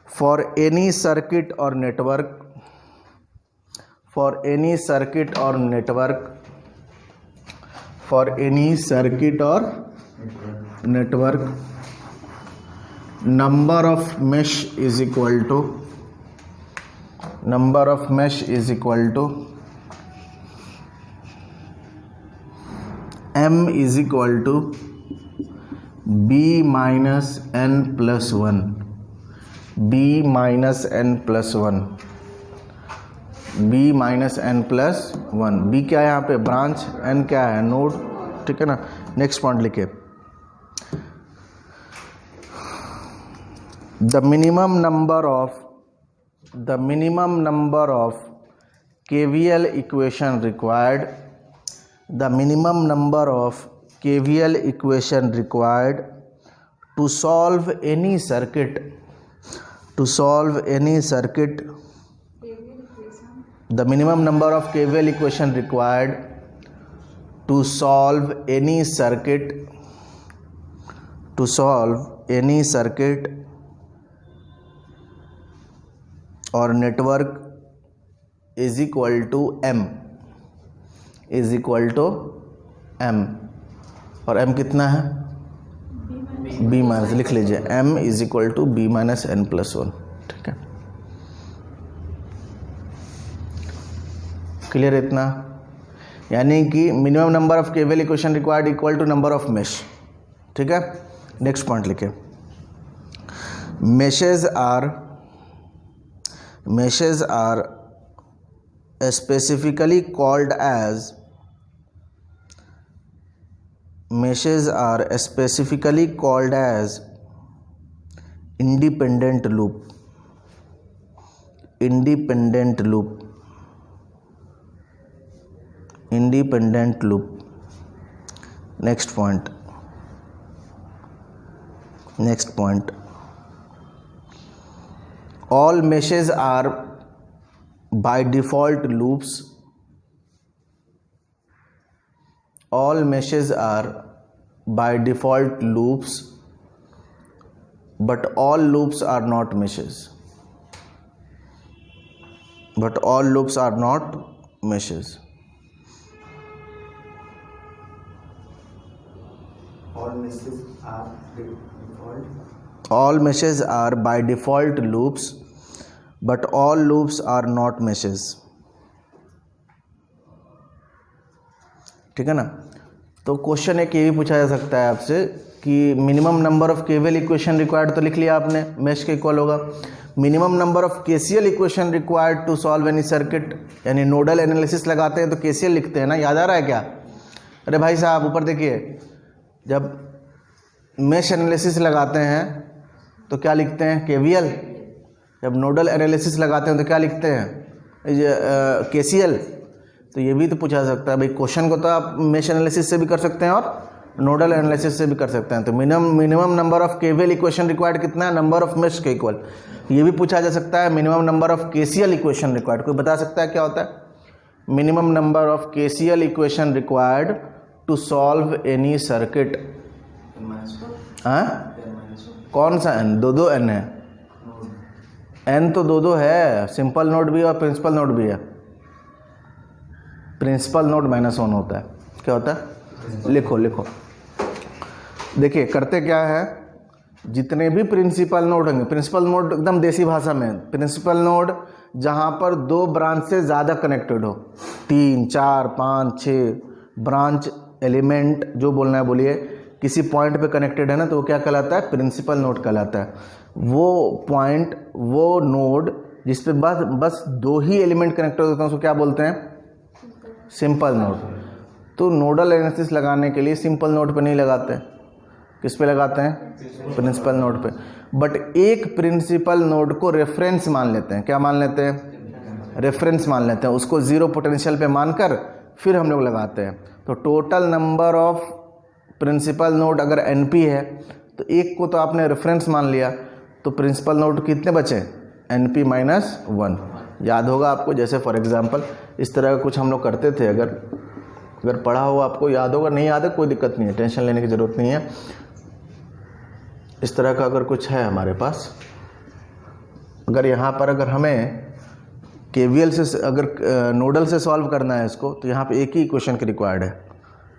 फॉर एनी सर्किट और नेटवर्क, फॉर एनी सर्किट और नेटवर्क, फॉर एनी सर्किट और network, number of mesh is equal to, number of mesh is equal to m is equal to b minus n plus 1, b minus n plus 1, b minus n plus 1। b क्या है यहाँ पे? Branch, n क्या है? Node, ठीक है ना। Next point लिखिए, the minimum number of KVL equation required, the minimum number of KVL equation required to solve any circuit, to solve any circuit, the minimum number of KVL equation required to solve any circuit, to solve any circuit और network is equal to m, is equal to m। और m कितना है? b minus, लिख लीजिए m is equal to b minus n plus 1, ठीक है, clear है इतना? यानी कि minimum number of KVL equation required equal to number of mesh, ठीक है। नेक्स्ट पॉइंट लिखे, meshes are specifically called as, meshes are specifically called as independent loop, independent loop, independent loop। next point, next point, all meshes are by default loops. All meshes are by default loops, but all loops are not meshes. But all loops are not meshes. All meshes are default. All meshes are by default loops, but all loops are not meshes. ठीक है ना। तो question एक ये भी पूछा जा सकता है आपसे कि minimum number of KVL equation required, तो लिख लिया आपने, मेश के इक्वल होगा। Minimum number of KCL equation required to solve any circuit, यानी नोडल एनालिसिस लगाते हैं तो केसीएल लिखते हैं ना, याद आ रहा है क्या? अरे भाई साहब ऊपर देखिए, जब मेश एनालिसिस लगाते हैं तो क्या लिखते हैं? केवीएल। जब नोडल एनालिसिस लगाते हैं तो क्या लिखते हैं? केसीएल। तो ये भी तो पूछा जा सकता है भाई, क्वेश्चन को तो आप मेश एनालिसिस से भी कर सकते हैं और नोडल एनालिसिस से भी कर सकते हैं। तो minimum number of KVL equation required कितना है? नंबर ऑफ मेश के इक्वल। ये भी पूछा जा सकता है minimum number of KCL equation required. कोई बता सकता है क्या होता है? Minimum number of KCL equation required to solve any circuit. हाँ, कौन सा एन? दो एन है। एन तो दो है, सिंपल नोड भी है और प्रिंसिपल नोड भी है। प्रिंसिपल नोड -1 होता है। क्या होता है? लिखो। देखिए करते क्या है, जितने भी प्रिंसिपल नोड होंगे, प्रिंसिपल नोड एकदम देसी भाषा में, प्रिंसिपल नोड जहाँ पर 2 ब्रांच से ज़्यादा कनेक्टेड हो, 3, 4, 5, 6 ब्रांच एलिमेंट जो बोलना है बोलिए, किसी पॉइंट पे कनेक्टेड है ना, तो वो क्या कहलाता है? प्रिंसिपल नोड कहलाता है। वो पॉइंट, वो नोड जिस पे बस 2 ही एलिमेंट कनेक्टेड होते हैं उसको क्या बोलते हैं? Simple node. तो नोडल एनालिसिस लगाने के लिए सिंपल नोड पे नहीं लगाते, किस पे लगाते हैं? प्रिंसिपल नोड पे। बट एक प्रिंसिपल नोड को रेफरेंस मान लेते हैं। क्या मान लेते हैं? रेफरेंस मान लेते हैं। उसको 0 पोटेंशियल पे मानकर फिर हम लोग लगाते हैं। तो total number of principal node अगर NP है तो एक को तो आपने रेफरेंस मान लिया, तो प्रिंसिपल नोड कितने बचे? NP - 1। याद होगा आपको, जैसे फॉर एग्जांपल इस तरह का कुछ हम लोग करते थे। अगर पढ़ा हो आपको याद होगा, नहीं याद है कोई दिक्कत नहीं है, टेंशन लेने की ज़रूरत नहीं है। इस तरह का अगर कुछ है हमारे पास, अगर यहाँ पर अगर हमें केवीएल से अगर नोडल से सॉल्व करना है इसको, तो यहाँ पे एक ही इक्वेशन की रिक्वायर्ड है।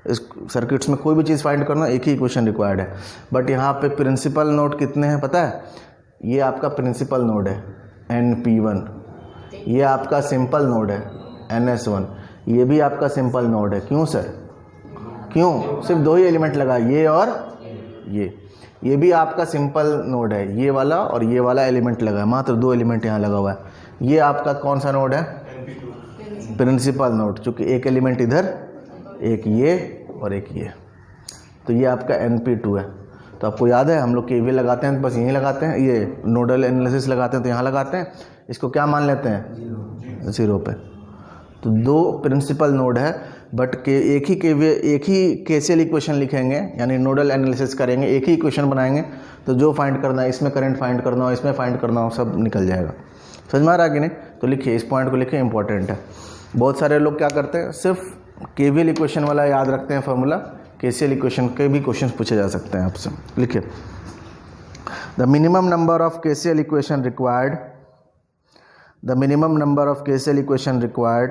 इस सर्किट्स में कोई भी चीज़ फाइंड करना एक ही इक्वेशन रिक्वायर्ड है। बट यहाँ पे प्रिंसिपल नोड कितने हैं पता है? ये आपका प्रिंसिपल नोड है NP1, ये आपका सिंपल नोड है NS1, ये भी आपका सिंपल नोड है। क्यों सर? क्यों? सिर्फ 2 ही एलिमेंट लगा, ये और ये भी आपका सिंपल नोड है, ये वाला और ये वाला एलिमेंट लगा है, मात्र 2 एलिमेंट यहाँ लगा हुआ है। ये आपका कौन सा नोड है? प्रिंसिपल नोड, चूँकि एक एलिमेंट इधर, एक ये और एक ये, तो ये आपका NP2 है। तो आपको याद है हम लोग केवीएल लगाते हैं तो बस यहीं लगाते हैं, ये नोडल एनालिसिस लगाते हैं तो यहाँ लगाते हैं। इसको क्या मान लेते हैं? 0 पे। तो 2 प्रिंसिपल नोड है, बट एक ही केसीएल इक्वेशन लिखेंगे, यानी नोडल एनालिसिस करेंगे, एक ही इक्वेशन बनाएंगे, तो जो फाइंड करना है, इसमें करंट फाइंड करना हो, इसमें फाइंड करना हो, सब निकल जाएगा। समझ में आ रहा है कि नहीं? तो लिखिए, इस पॉइंट को लिखिए, इंपॉर्टेंट है। बहुत सारे लोग क्या करते हैं, सिर्फ केवीएल इक्वेशन वाला याद रखते हैं फार्मूला, केसीएल इक्वेशन के भी क्वेश्चन पूछे जा सकते हैं आपसे। लिखिए, the minimum number of KCL equation required, the minimum number of KCL equation required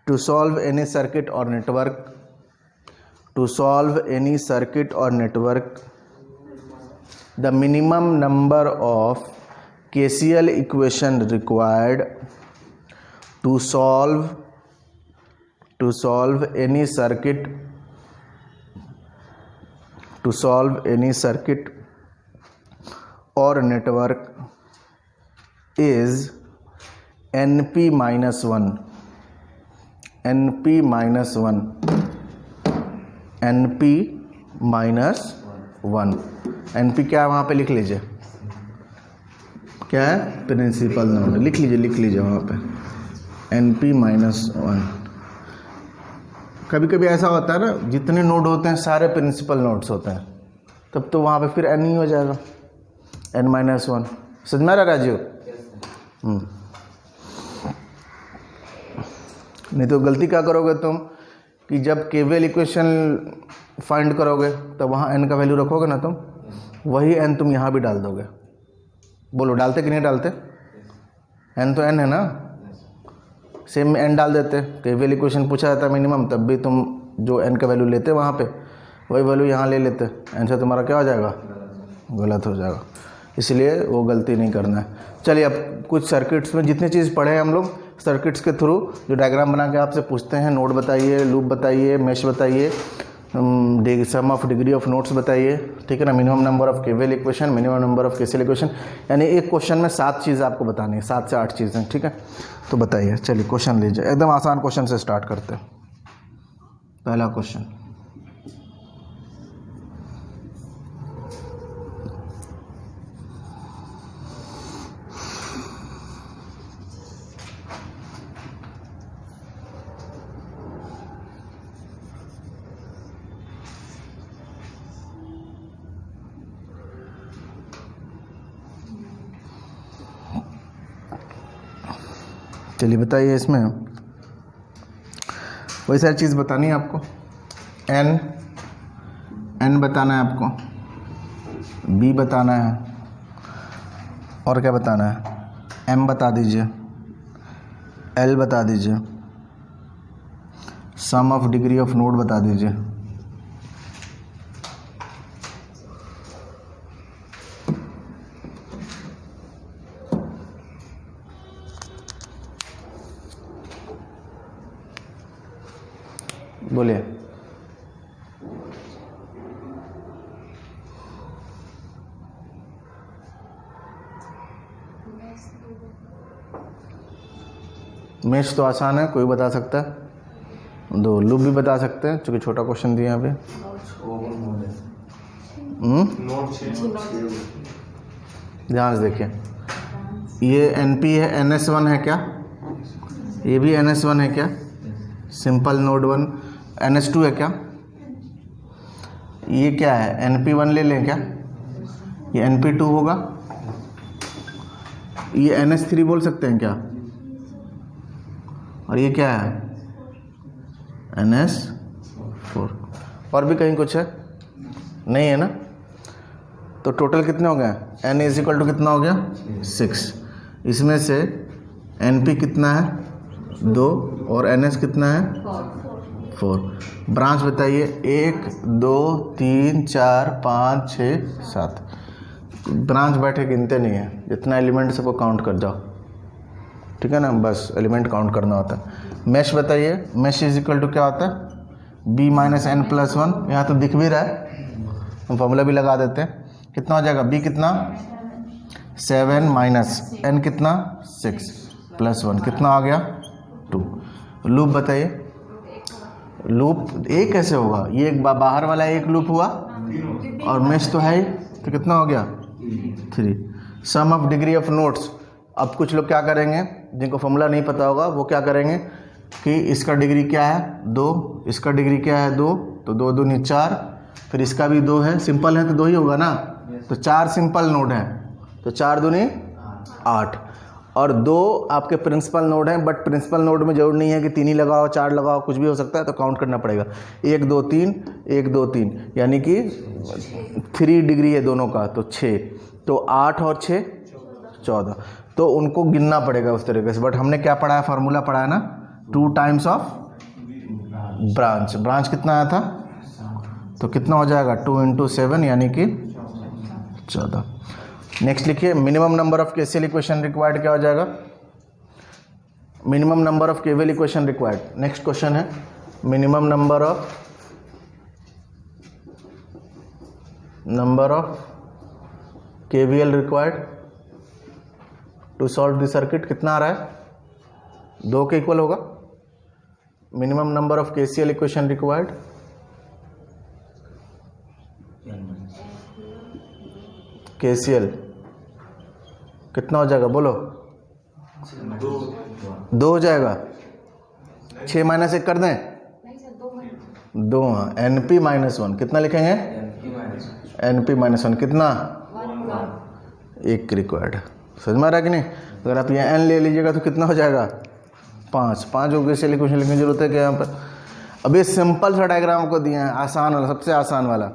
to solve any circuit or network, to solve any circuit or network, the minimum number of KCL equation required to solve any circuit, or network is NP - 1, NP - 1, NP - 1। NP क्या है वहाँ पे लिख लीजिए, क्या है? Principal node. लिख लीजिए वहाँ पे NP - 1। कभी कभी ऐसा होता है ना, जितने नोड होते हैं सारे प्रिंसिपल नोड्स होते हैं, तब तो वहाँ पे फिर N ही हो जाएगा, N - 1। समझ में आ रहा राजीव? नहीं तो गलती क्या करोगे तुम कि जब केवीएल इक्वेशन फाइंड करोगे तो वहाँ n का वैल्यू रखोगे ना तुम, वही n तुम यहाँ भी डाल दोगे। बोलो डालते कि नहीं डालते? n तो n है ना, सेम n डाल देते। केवीएल इक्वेशन पूछा जाता मिनिमम, तब भी तुम जो n का वैल्यू लेते वहाँ पे वही वैल्यू यहाँ ले लेते, आंसर तुम्हारा क्या हो जाएगा? गलत हो जाएगा। इसलिए वो गलती नहीं करना है। चलिए अब कुछ सर्किट्स में जितनी चीज़ पढ़े हैं हम लोग, सर्किट्स के थ्रू जो डायग्राम बना के आपसे पूछते हैं, नोड बताइए, लूप बताइए, मेश बताइए, सम ऑफ डिग्री ऑफ नोड्स बताइए, ठीक है ना, minimum number of KVL equation, minimum number of KCL equation, यानी एक क्वेश्चन में 7 चीज़ आपको बतानी है, 7 से 8 चीज़ें, ठीक है। तो बताइए, चलिए क्वेश्चन लीजिए, एकदम आसान क्वेश्चन से स्टार्ट करते हैं। पहला क्वेश्चन, चलिए बताइए, इसमें वही सारी चीज़ बतानी है आपको। n बताना है आपको, b बताना है, और क्या बताना है, m बता दीजिए, l बता दीजिए, सम ऑफ डिग्री ऑफ नोड बता दीजिए, बोलिए। मेश तो आसान है, कोई बता सकता है। 2 लूप भी बता सकते हैं, चूँकि छोटा क्वेश्चन दिया अभी। ध्यान से देखिए, ये NP है, NS1 है क्या? ये भी NS1 है क्या? Simple node 1। NS2 है क्या? ये क्या है, NP1 ले लें क्या? ये NP2 होगा। ये NS3 बोल सकते हैं क्या? और ये क्या है, NS4। और भी कहीं कुछ है? नहीं है ना। तो टोटल कितने हो गए? N इज इक्वल टू कितना हो गया? 6। इसमें से NP कितना है? 2, और NS कितना है? 4। ब्रांच बताइए, 1 2 3 4 5 6 7। ब्रांच बैठे गिनते नहीं है, जितना एलिमेंट सबको काउंट कर जाओ, ठीक है ना, बस एलिमेंट काउंट करना होता है। मेश बताइए, मेश इज इक्वल टू क्या होता है? b minus n plus 1। यहाँ तो दिख भी रहा है, हम फॉर्मूला भी लगा देते हैं। कितना हो जाएगा? b कितना? 7 माइनस n कितना? 6 प्लस 1 कितना आ गया? 2। लूप बताइए, लूप एक कैसे होगा? ये एक बाहर वाला एक लूप हुआ और मेश तो है ही, तो कितना हो गया? 3। सम ऑफ डिग्री ऑफ नोड्स। अब कुछ लोग क्या करेंगे, जिनको फॉर्मूला नहीं पता होगा, वो क्या करेंगे कि इसका डिग्री क्या है? 2, इसका डिग्री क्या है? 2, तो 2 दूनी 4, फिर इसका भी 2 है, सिंपल है तो 2 ही होगा ना। तो 4 सिंपल नोड है, तो 4 दूनी 8, और 2 आपके प्रिंसिपल नोड हैं। बट प्रिंसिपल नोड में जरूर नहीं है कि 3 ही लगाओ, 4 लगाओ, कुछ भी हो सकता है, तो काउंट करना पड़ेगा। 1 2 3, 1 2 3, यानी कि 3 डिग्री है दोनों का, तो 6, तो 8 और 6 14, तो उनको गिनना पड़ेगा उस तरीके से। बट हमने क्या पढ़ा है, फार्मूला पढ़ा है ना, 2 टाइम्स ऑफ ब्रांच। ब्रांच कितना आया था? तो कितना हो जाएगा? 2 इंटू 7 यानी कि 14। नेक्स्ट लिखिए, minimum number of KCL equation required क्या हो जाएगा? Minimum number of KVL equation required. Next question है, minimum number of KVL required to solve the circuit. कितना आ रहा है? 2 के इक्वल होगा। Minimum number of KCL equation required, KCL कितना हो जाएगा? बोलो। 2 हो जाएगा। 6 माइनस 1 कर दें? 2। हाँ, NP माइनस 1 कितना लिखेंगे? NP माइनस 1 कितना? 1 रिक्वायर्ड है। समझ में आ रहा है कि नहीं? अगर आप यहाँ n ले लीजिएगा तो कितना हो जाएगा 5 होगा। इसलिए क्वेश्चन लिखने की जरूरत है क्या यहाँ पर? अब ये सिंपल सा डायग्राम को दिए हैं, आसान वाला, सबसे आसान वाला,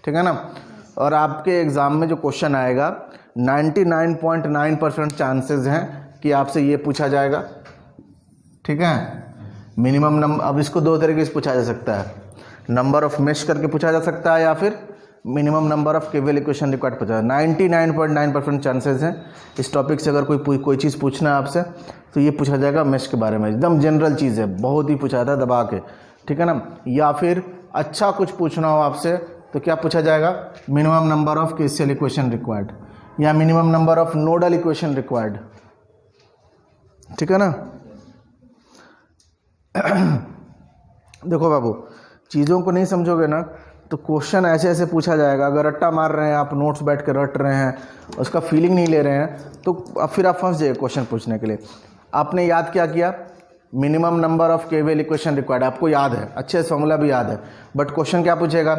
ठीक है ना। और आपके एग्ज़ाम में जो क्वेश्चन आएगा 99.9% चांसेस हैं कि आपसे ये पूछा जाएगा, ठीक है। मिनिमम नंबर, अब इसको 2 तरीके से पूछा जा सकता है, नंबर ऑफ मेश करके पूछा जा सकता है या फिर minimum number of KVL equation required पूछा। 99.9% चांसेस हैं इस टॉपिक से अगर कोई चीज़ पूछना है आपसे तो ये पूछा जाएगा मेश के बारे में। एकदम जनरल चीज़ है, बहुत ही पूछा था दबा के, ठीक है ना। या फिर अच्छा कुछ पूछना हो आपसे तो क्या पूछा जाएगा, minimum number of KCL equation required या minimum number of nodal equation required, ठीक है ना। देखो बाबू, चीज़ों को नहीं समझोगे ना तो क्वेश्चन ऐसे ऐसे पूछा जाएगा। अगर रट्टा मार रहे हैं आप, नोट्स बैठ कर रट रहे हैं, उसका फीलिंग नहीं ले रहे हैं तो अब फिर आप फंस जाइए क्वेश्चन पूछने के लिए। आपने याद क्या किया, minimum number of KVL equation required आपको याद है, अच्छे से फॉर्मूला भी याद है, बट क्वेश्चन क्या पूछेगा,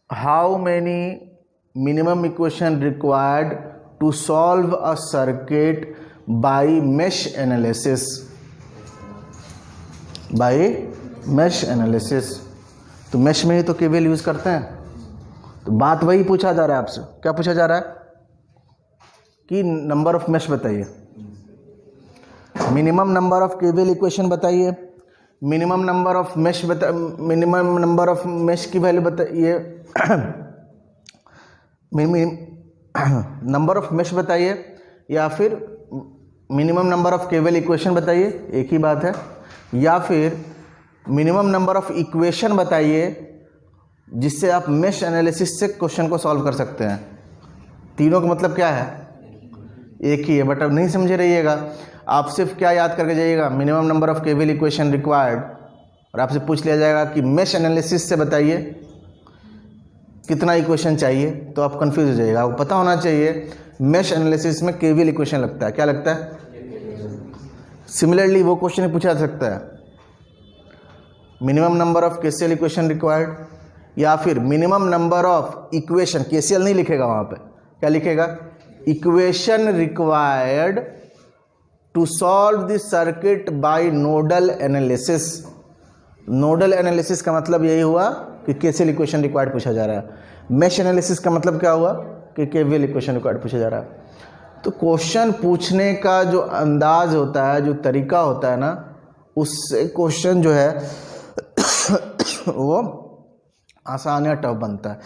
how many minimum equation required to solve a circuit by mesh analysis, by mesh analysis. तो मेश में ही तो केवीएल यूज करते हैं, तो बात वही पूछा जा रहा है आपसे। क्या पूछा जा रहा है कि नंबर ऑफ मेश बताइए, minimum number of KVL equation बताइए, minimum number of mesh minimum number of mesh की वैल्यू बताइए, नंबर ऑफ मेश बताइए या फिर minimum number of KVL equation बताइए, एक ही बात है। या फिर मिनिमम नंबर ऑफ इक्वेशन बताइए जिससे आप मेश एनालिसिस से क्वेश्चन को सॉल्व कर सकते हैं। तीनों का मतलब क्या है, एक ही है, बट अब नहीं समझे रहिएगा। आप सिर्फ क्या याद करके जाइएगा, minimum number of KVL equation required, और आपसे पूछ लिया जाएगा कि मेश एनालिसिस से बताइए कितना इक्वेशन चाहिए, तो आप कंफ्यूज हो जाइएगा। आपको पता होना चाहिए मेश एनालिसिस में केवीएल इक्वेशन लगता है, क्या लगता है। सिमिलरली वो क्वेश्चन पूछा जा सकता है, minimum number of KCL equation required या फिर minimum number of equation, KCL नहीं लिखेगा वहाँ पे, क्या लिखेगा, equation required to solve the circuit by nodal analysis. Nodal analysis का मतलब यही हुआ कि केसीएल इक्वेशन रिक्वायर्ड पूछा जा रहा है। मेश एनालिसिस का मतलब क्या हुआ कि केवीएल इक्वेशन रिक्वायर्ड पूछा जा रहा है। तो क्वेश्चन पूछने का जो अंदाज होता है, जो तरीका होता है ना, उससे क्वेश्चन जो है वो आसान या टफ बनता है।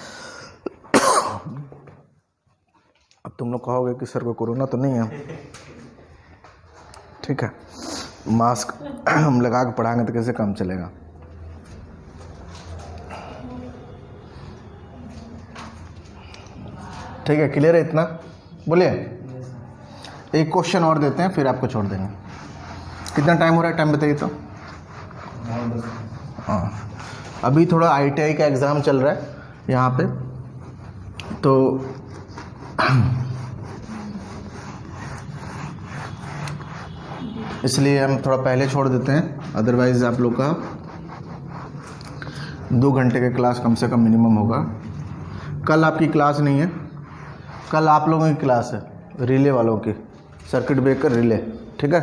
अब तुम लोग कहोगे कि सर को कोरोना तो नहीं है, ठीक है, मास्क हम लगा के पढ़ाएंगे तो कैसे काम चलेगा। ठीक है, क्लियर है इतना, बोलिए। एक क्वेश्चन और देते हैं फिर आपको छोड़ देंगे। कितना टाइम हो रहा है, टाइम बताइए तो। हाँ, अभी थोड़ा आईटीआई का एग्ज़ाम चल रहा है यहाँ पे, तो इसलिए हम थोड़ा पहले छोड़ देते हैं। अदरवाइज़ आप लोग का 2 घंटे का क्लास कम से कम मिनिमम होगा। कल आपकी क्लास नहीं है, कल आप लोगों की क्लास है, रिले वालों की, सर्किट ब्रेकर रिले, ठीक है।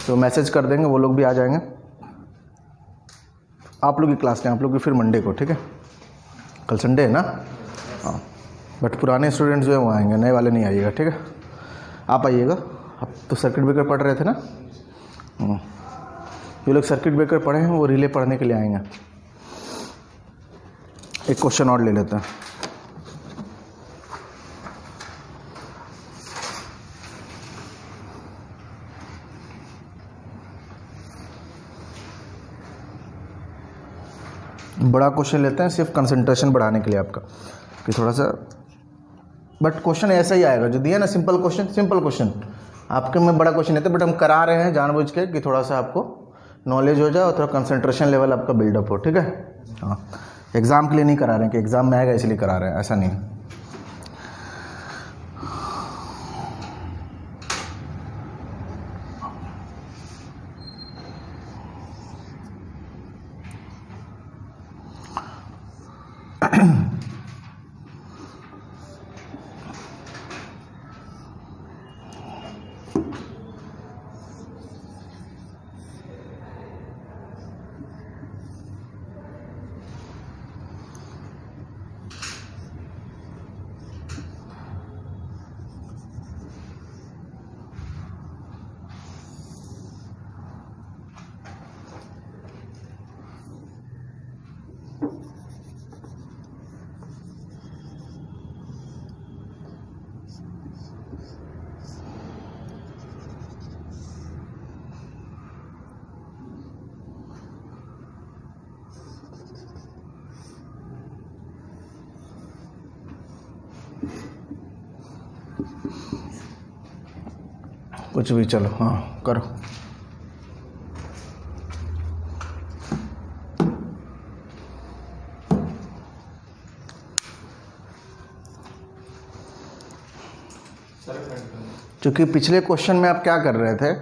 तो मैसेज कर देंगे, वो लोग भी आ जाएंगे। आप लोग की क्लास नहीं, आप लोग की फिर मंडे को, ठीक है। कल संडे है ना, हाँ, बट पुराने स्टूडेंट्स जो है वो आएंगे, नए वाले नहीं आइएगा, ठीक है। आप आइएगा, आप तो सर्किट ब्रेकर पढ़ रहे थे ना, ये लोग सर्किट ब्रेकर पढ़े हैं, वो रिले पढ़ने के लिए आएंगे। एक क्वेश्चन और ले लेते हैं। बड़ा क्वेश्चन लेते हैं सिर्फ कंसंट्रेशन बढ़ाने के लिए आपका, कि थोड़ा सा, बट क्वेश्चन ऐसा ही आएगा जो दिया ना, सिंपल क्वेश्चन। आपके में बड़ा क्वेश्चन लेते हैं, बट हम करा रहे हैं जानबूझ के कि थोड़ा सा आपको नॉलेज हो जाए और थोड़ा कंसंट्रेशन लेवल आपका बिल्डअप हो, ठीक है। हाँ, एग्ज़ाम के लिए नहीं करा रहे हैं कि एग्ज़ाम में आएगा इसलिए करा रहे हैं, ऐसा नहीं। कुछ भी, चलो हाँ करो। क्योंकि पिछले क्वेश्चन में आप क्या कर रहे थे,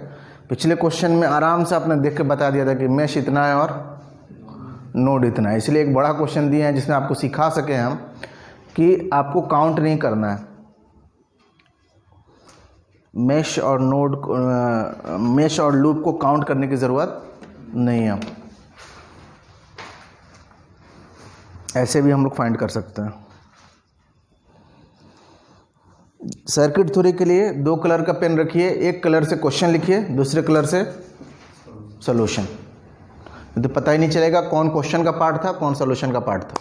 पिछले क्वेश्चन में आराम से आपने देख के बता दिया था कि मेश इतना है और नोड इतना है, इसलिए एक बड़ा क्वेश्चन दिया है जिसमें आपको सिखा सके हम कि आपको काउंट नहीं करना है। मेश और नोड, मेश और लूप को काउंट करने की ज़रूरत नहीं है, ऐसे भी हम लोग फाइंड कर सकते हैं। सर्किट थ्योरी के लिए 2 कलर का पेन रखिए, एक कलर से क्वेश्चन लिखिए, दूसरे कलर से सॉल्यूशन, तो पता ही नहीं चलेगा कौन क्वेश्चन का पार्ट था कौन सॉल्यूशन का पार्ट था।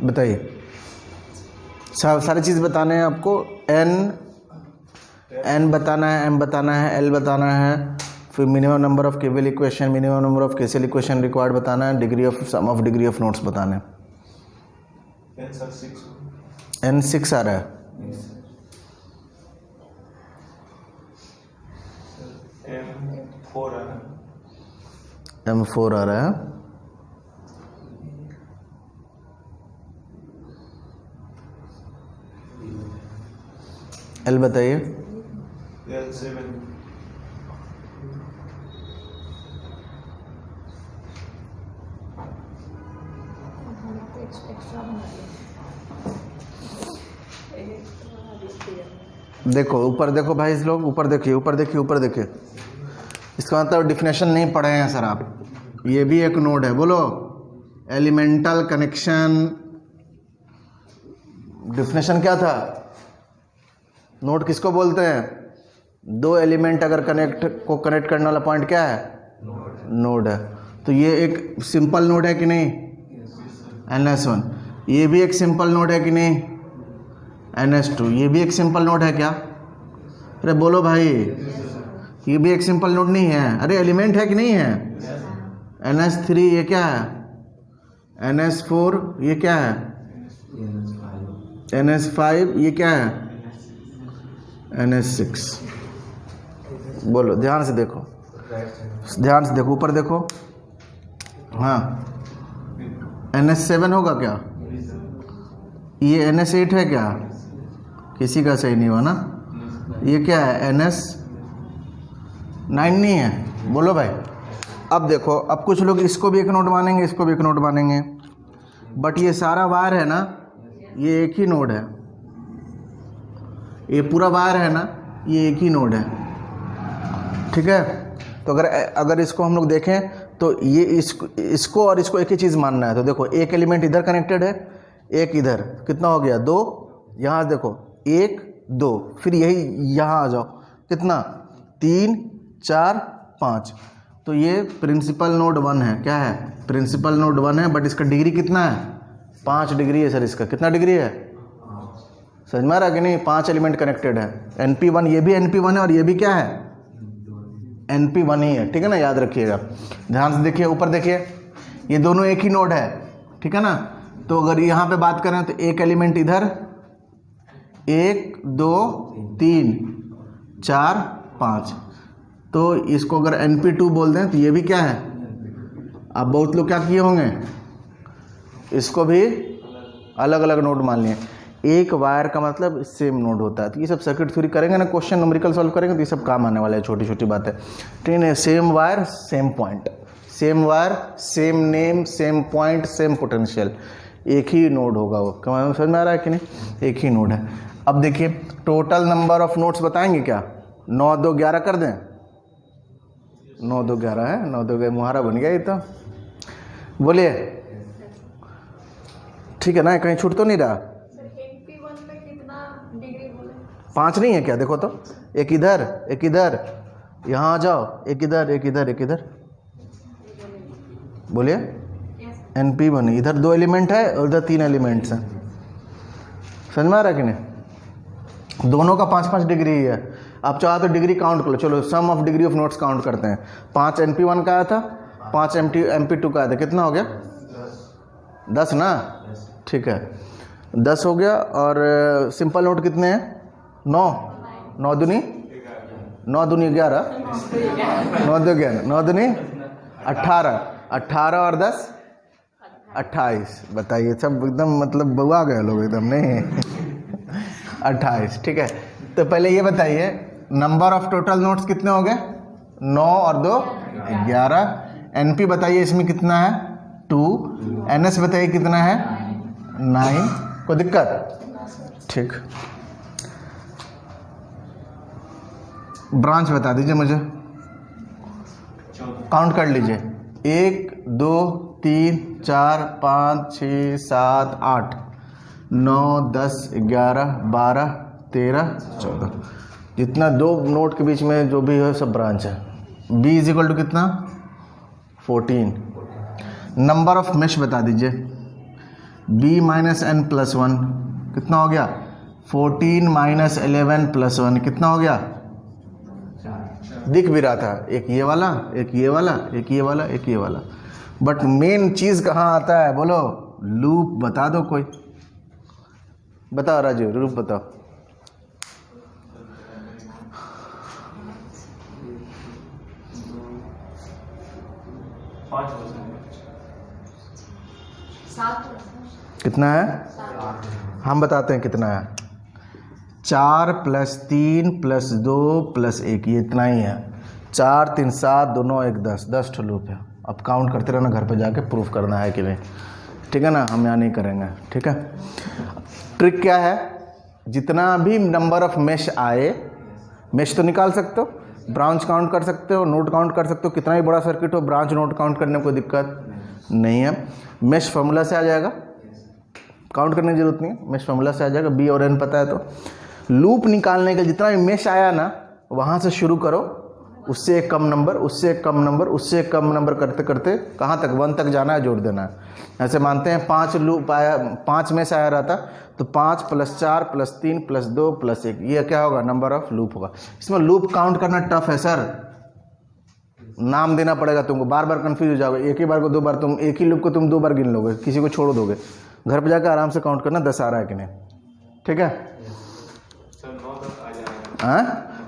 बताइए, सारी चीज़ बताने हैं आपको। एन बताना है, एम बताना है, एल बताना है, फिर minimum number of KVL equation, minimum number of KCL equation required बताना है, degree of sum of degree of nodes बताना है। एन 6 आ रहा है, एम 4 आ रहा है, एल बताइए। देखो ऊपर देखो भाई, इस लोग ऊपर देखिए, ऊपर देखिए, ऊपर देखिए। इसका मतलब डिफिनेशन नहीं पढ़े हैं सर आप। ये भी एक नोड है, बोलो एलिमेंटल कनेक्शन। डिफिनेशन क्या था? नोड किसको बोलते हैं? 2 एलिमेंट अगर कनेक्ट करने वाला पॉइंट क्या है? नोड है। तो ये एक सिंपल नोड है कि नहीं? NS1। ये भी एक सिंपल नोड है कि नहीं? NS2। ये भी एक सिंपल नोड है क्या? अरे बोलो भाई, ये भी एक सिंपल नोड नहीं है? अरे एलिमेंट है कि नहीं है? NS3 ये क्या है? NS4 ये क्या है? NS5 ये क्या है? NS6। बोलो, ध्यान से देखो, ध्यान से देखो, ऊपर देखो। हाँ, NS7 होगा क्या? ये NS8 है क्या? किसी का सही नहीं हुआ ना। ये क्या है? NS9 नहीं है? बोलो भाई। अब देखो, अब कुछ लोग इसको भी एक नोड मानेंगे, इसको भी एक नोड मानेंगे, बट ये सारा वायर है ना, ये एक ही नोड है। ये पूरा वायर है ना, ये एक ही नोड है, ठीक है। तो अगर इसको हम लोग देखें तो ये इसको और इसको एक ही चीज़ मानना है। तो देखो, एक एलिमेंट इधर कनेक्टेड है, एक इधर, कितना हो गया? 2। यहाँ देखो 1 2, फिर यही यहाँ आ जाओ, कितना? 3 4 5। तो ये प्रिंसिपल नोड 1 है। क्या है? प्रिंसिपल नोड 1 है, बट इसका डिग्री कितना है? 5 डिग्री है सर। इसका कितना डिग्री है? समझ में आ रहा कि नहीं? 5 एलिमेंट कनेक्टेड है। NP1, ये भी NP1 है और ये भी क्या है? NP1 ही है, ठीक है ना। याद रखिएगा, ध्यान से देखिए, ऊपर देखिए, ये दोनों एक ही नोड है, ठीक है ना। तो अगर यहाँ पे बात करें तो एक एलिमेंट इधर, 1 2 3 4 5। तो इसको अगर NP2 बोल दें तो ये भी क्या है? अब बहुत लोग क्या किए होंगे, इसको भी अलग अलग नोड मान लिए। एक वायर का मतलब सेम नोड होता है। तो ये सब सर्किट थ्योरी करेंगे ना, क्वेश्चन न्यूमेरिकल सॉल्व करेंगे तो ये सब काम आने वाला है, छोटी छोटी बातें। ठीक है, same wire same point, same wire same name same point same potential, एक ही नोड होगा वो। क्या समझ में आ रहा है कि नहीं? एक ही नोड है। अब देखिए टोटल नंबर ऑफ नोड्स बताएंगे क्या? 9 2 11 कर दें? 9 2 11 है, 9 2 मुहारा बन गया ये तो। बोलिए ठीक है ना, कहीं छूट तो नहीं रहा? NP1 में कितना डिग्री बोले? 5 नहीं है क्या? देखो तो, एक इधर एक इधर, यहाँ आ जाओ, एक इधर एक इधर एक इधर। बोलिए NP1 इधर 2 एलिमेंट है और उधर 3 एलिमेंट्स हैं। समझ में आ रहा है कि नहीं? दोनों का 5 डिग्री ही है। आप चाहो तो डिग्री काउंट कर लो। चलो sum of degree of notes count करते हैं। 5 NP1 का आया था, 5 MP2 का आया था, कितना हो गया? 10 ना? ठीक है 10 हो गया। और सिंपल नोट कितने हैं? 9 9 दूनी 9 दूनी 11, 9 2 11, 9 दूनी 18, 18 और 10 28। बताइए सब एकदम मतलब बउआ गए लोग एकदम, नहीं 28। ठीक है, तो पहले ये बताइए नंबर ऑफ टोटल नोट्स कितने हो गए? 9 और 2 11। NP बताइए इसमें कितना है? 2। NS बताइए कितना है? 9। कोई दिक्कत? ठीक, ब्रांच बता दीजिए मुझे, काउंट कर लीजिए। 1 2 3 4 5 6 7 8 9 10 11 12 13 14। जितना 2 नोट के बीच में जो भी है सब ब्रांच है। B इज इक्वल टू कितना? 14। नंबर ऑफ मेश बता दीजिए। B माइनस n प्लस 1 कितना हो गया? 14 माइनस 11 प्लस 1 कितना हो गया? दिख भी रहा था, एक ये वाला एक ये वाला एक ये वाला एक ये वाला। बट मेन चीज़ कहाँ आता है बोलो? लूप बता दो कोई, बताओ राजू, लूप बताओ। कितना है? हम बताते हैं कितना है। 4 + 3 + 2 + 1, ये इतना ही है। 4 3 7 2 9 1 10, 10 ठो लूप है। अब काउंट करते रहना, घर पे जाके प्रूफ करना है कि नहीं। ठीक है ना, हम यहाँ नहीं करेंगे। ठीक है, ट्रिक क्या है? जितना भी नंबर ऑफ मेश आए, मेश तो निकाल सकते हो, ब्रांच काउंट कर सकते हो, नोड काउंट कर सकते हो। कितना ही बड़ा सर्किट हो, ब्रांच नोड काउंट करने में कोई दिक्कत नहीं है। मेश फार्मूला से आ जाएगा, काउंट करने की जरूरत नहीं है, मेश फार्मूला से आ जाएगा। B और N पता है तो लूप निकालने के जितना भी मेश आया ना, वहाँ से शुरू करो, उससे एक कम नंबर, उससे एक कम नंबर, उससे एक कम नंबर करते करते कहाँ तक? 1 तक जाना है, जोड़ देना है। ऐसे मानते हैं 5 लूप आया, 5 मेश आया रहता तो 5 + 4 + 3 + 2 + 1, ये क्या होगा? नंबर ऑफ लूप होगा। इसमें लूप काउंट करना टफ है सर, नाम देना पड़ेगा तुमको, बार बार कंफ्यूज हो जाओगे। एक ही बार को 2 बार तुम, एक ही लूप को तुम 2 बार गिन लोगे, किसी को छोड़ दोगे। घर पे जाकर आराम से काउंट करना 10 आ रहा है कि नहीं। ठीक है,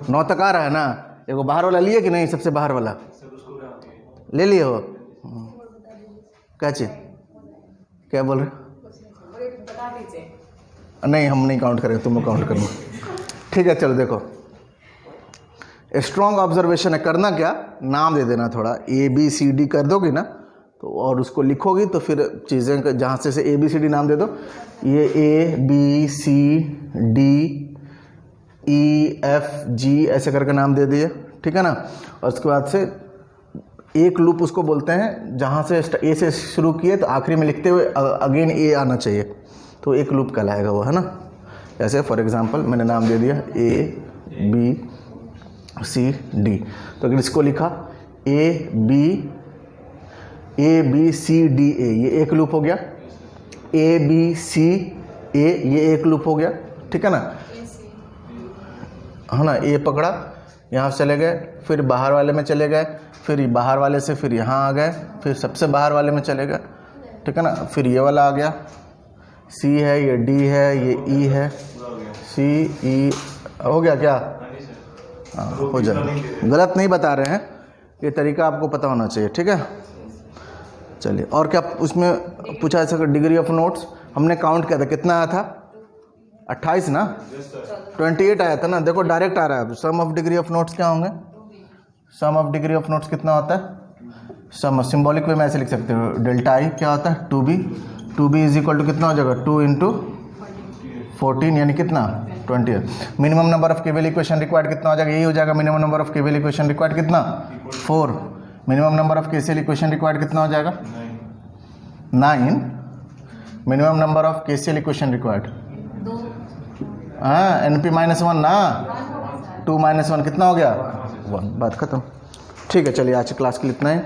9 तक आ रहा है ना? एगो बाहर वाला लिए कि नहीं? सबसे बाहर वाला ले लिए हो? क्या चीज, क्या बोल रहे? बता दीजिए। नहीं हम नहीं काउंट करेंगे, तुम काउंट करना। ठीक है चलो देखो, स्ट्रॉन्ग ऑब्जर्वेशन है। करना क्या? नाम दे देना थोड़ा, ABCD कर दोगी ना तो, और उसको लिखोगी तो फिर चीज़ें जहाँ से ABCD नाम दे दो। ये ABCD EFG ऐसे करके नाम दे दिए। ठीक है ना, और उसके बाद से एक लूप उसको बोलते हैं, जहाँ से A से शुरू किए तो आखिरी में लिखते हुए अगेन A आना चाहिए, तो एक लूप कहलाएगा वो, है ना। जैसे फॉर एग्जांपल मैंने नाम दे दिया ABCD, तो अगर इसको लिखा ABCDA, ये एक लूप हो गया। ABCA ये एक लूप हो गया। ठीक है ना, है ना। A पकड़ा, यहाँ से चले गए, फिर बाहर वाले में चले गए, फिर बाहर वाले से फिर यहाँ आ गए, फिर सबसे बाहर वाले में चले गए। ठीक है ना, फिर ये वाला आ गया, C है, ये D है, ये E है, C E हो गया क्या? हाँ हो जाए, गलत नहीं बता रहे हैं, ये तरीका आपको पता होना चाहिए। ठीक है, चलिए और क्या उसमें पूछा जा सके? डिग्री ऑफ नोट्स हमने काउंट किया था, कितना आया था? 28 ना, 28 आया था ना, देखो डायरेक्ट आ रहा है। सम ऑफ डिग्री ऑफ नोट्स क्या होंगे? सम ऑफ डिग्री ऑफ नोट्स कितना होता है? सम सिंबॉलिक वे में ऐसे लिख सकते हो, डेल्टा आई क्या होता है? 2b इज इक्वल टू कितना हो जाएगा? 2 इंटू 14 यानी कितना? 20। मिनिमम नंबर ऑफ केवल इक्वेशन रिक्वायर्ड कितना हो जाएगा? यही हो जाएगा मिनिमम नंबर ऑफ केवल इक्वेशन रिक्वायर्ड कितना? 4। Minimum number of KCL equation required कितना हो जाएगा? 9। Minimum number of KCL equation required, हाँ NP -1 ना, 2 - 1 कितना हो गया? 1। बात खत्म। ठीक है, चलिए आज की क्लास के लिए इतना ही।